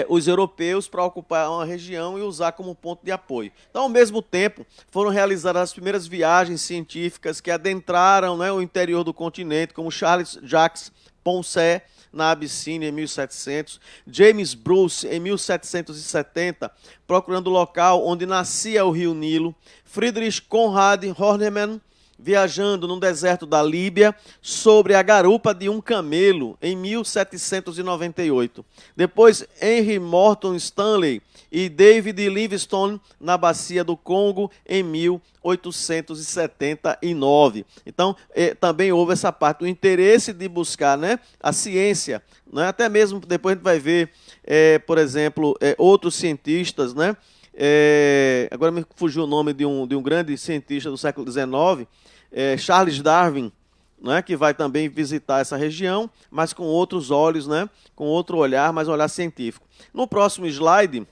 os europeus para ocupar uma região e usar como ponto de apoio. Então, ao mesmo tempo, foram realizadas as primeiras viagens científicas que adentraram, né, o interior do continente, como Charles Jacques Poncet, na Abissínia, em 1700, James Bruce, em 1770, procurando o local onde nascia o rio Nilo, Friedrich Conrad Hornemann, viajando no deserto da Líbia, sobre a garupa de um camelo, em 1798. Depois, Henry Morton Stanley e David Livingstone, na bacia do Congo, em 1879. Então, também houve essa parte, o interesse de buscar, né, a ciência, né, até mesmo depois a gente vai ver, por exemplo, outros cientistas, né, agora me fugiu o nome de um grande cientista do século XIX, Charles Darwin, né, que vai também visitar essa região, mas com outros olhos, né, com outro olhar, mas um olhar científico. No próximo slide,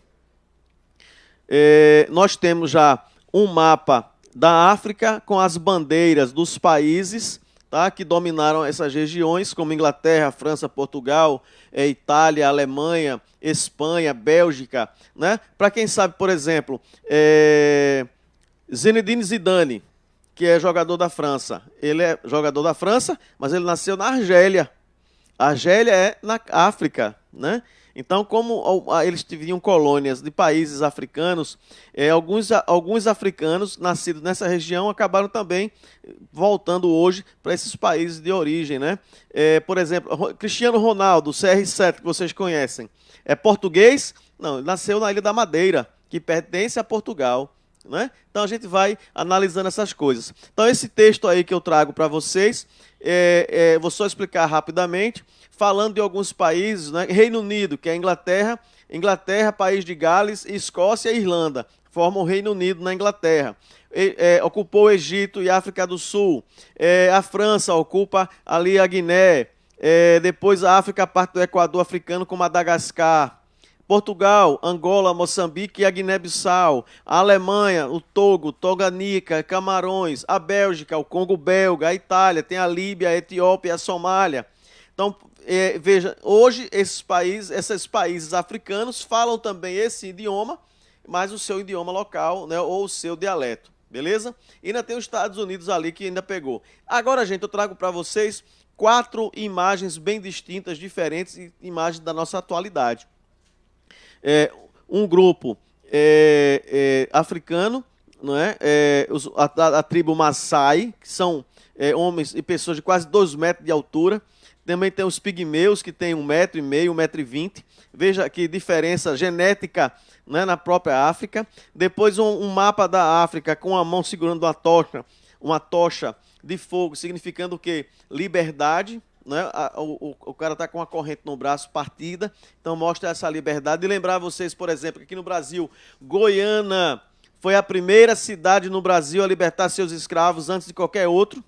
nós temos já um mapa da África com as bandeiras dos países, tá, que dominaram essas regiões, como Inglaterra, França, Portugal, Itália, Alemanha, Espanha, Bélgica, né? Para quem sabe, por exemplo, Zinedine Zidane, que é jogador da França. Ele é jogador da França, mas ele nasceu na Argélia. A Argélia é na África, né? Então, como eles tinham colônias de países africanos, alguns africanos nascidos nessa região acabaram também voltando hoje para esses países de origem, né? Por exemplo, Cristiano Ronaldo, CR7, que vocês conhecem, é português? Não, ele nasceu na Ilha da Madeira, que pertence a Portugal, né? Então a gente vai analisando essas coisas. Então esse texto aí que eu trago para vocês, vou só explicar rapidamente, falando de alguns países, né? Reino Unido, que é Inglaterra, País de Gales, Escócia e Irlanda, formam o Reino Unido na Inglaterra. Ocupou o Egito e África do Sul. A França ocupa ali a Guiné. Depois a África, parte do Equador africano com Madagascar. Portugal, Angola, Moçambique e a Guiné-Bissau, a Alemanha, o Togo, Toganica, Camarões, a Bélgica, o Congo belga, a Itália, tem a Líbia, a Etiópia e a Somália. Então, veja, hoje esses países africanos falam também esse idioma, mas o seu idioma local, né, ou o seu dialeto, beleza? E ainda tem os Estados Unidos ali que ainda pegou. Agora, gente, eu trago para vocês 4 imagens bem distintas, diferentes, imagens da nossa atualidade. Um grupo africano, não é? A tribo Maasai, que são homens e pessoas de quase 2 metros de altura. Também tem os pigmeus, que tem 1,5 metro, 1,20 m. Veja que diferença genética, né, na própria África. Depois um mapa da África com a mão segurando uma tocha de fogo, significando o quê? Liberdade. Né? O cara está com uma corrente no braço partida, então mostra essa liberdade. E lembrar vocês, por exemplo, que aqui no Brasil, Goiânia foi a primeira cidade no Brasil a libertar seus escravos antes de qualquer outro,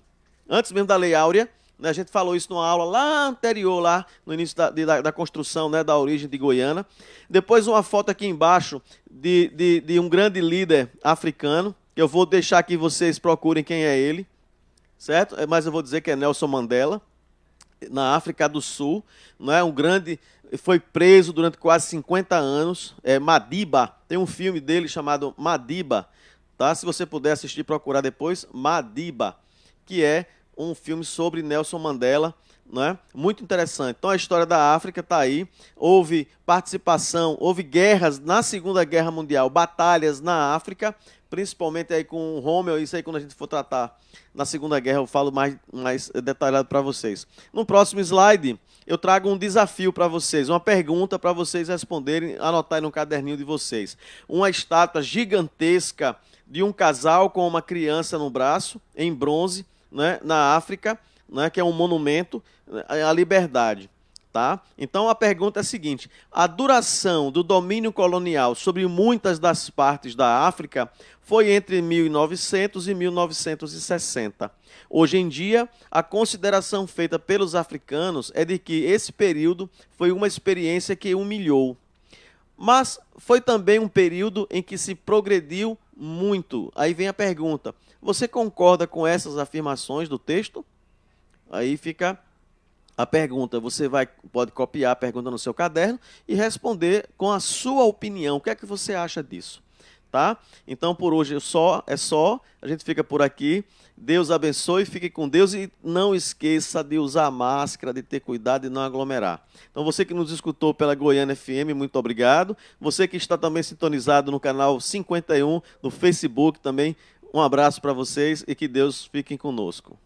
antes mesmo da Lei Áurea, né? A gente falou isso numa aula lá anterior, lá no início da construção, né, da origem de Goiânia. Depois uma foto aqui embaixo de um grande líder africano, que eu vou deixar aqui, vocês procurem quem é ele, certo? Mas eu vou dizer que é Nelson Mandela, na África do Sul, não é? Foi preso durante quase 50 anos, Madiba, tem um filme dele chamado Madiba, tá? Se você puder assistir, procurar depois, Madiba, que é um filme sobre Nelson Mandela, não é? Muito interessante. Então a história da África está aí, houve participação, houve guerras na Segunda Guerra Mundial, batalhas na África, principalmente aí com o Rommel, isso aí quando a gente for tratar na Segunda Guerra eu falo mais detalhado para vocês. No próximo slide eu trago um desafio para vocês, uma pergunta para vocês responderem, anotarem no caderninho de vocês. Uma estátua gigantesca de um casal com uma criança no braço, em bronze, né, na África, né, que é um monumento à liberdade. Tá? Então a pergunta é a seguinte: a duração do domínio colonial sobre muitas das partes da África foi entre 1900 e 1960. Hoje em dia, a consideração feita pelos africanos é de que esse período foi uma experiência que humilhou. Mas foi também um período em que se progrediu muito. Aí vem a pergunta: você concorda com essas afirmações do texto? Aí fica a pergunta, você pode copiar a pergunta no seu caderno e responder com a sua opinião. O que é que você acha disso? Tá? Então, por hoje é só. A gente fica por aqui. Deus abençoe, fique com Deus e não esqueça de usar máscara, de ter cuidado e não aglomerar. Então, você que nos escutou pela Goiânia FM, muito obrigado. Você que está também sintonizado no canal 51, no Facebook também, um abraço para vocês e que Deus fique conosco.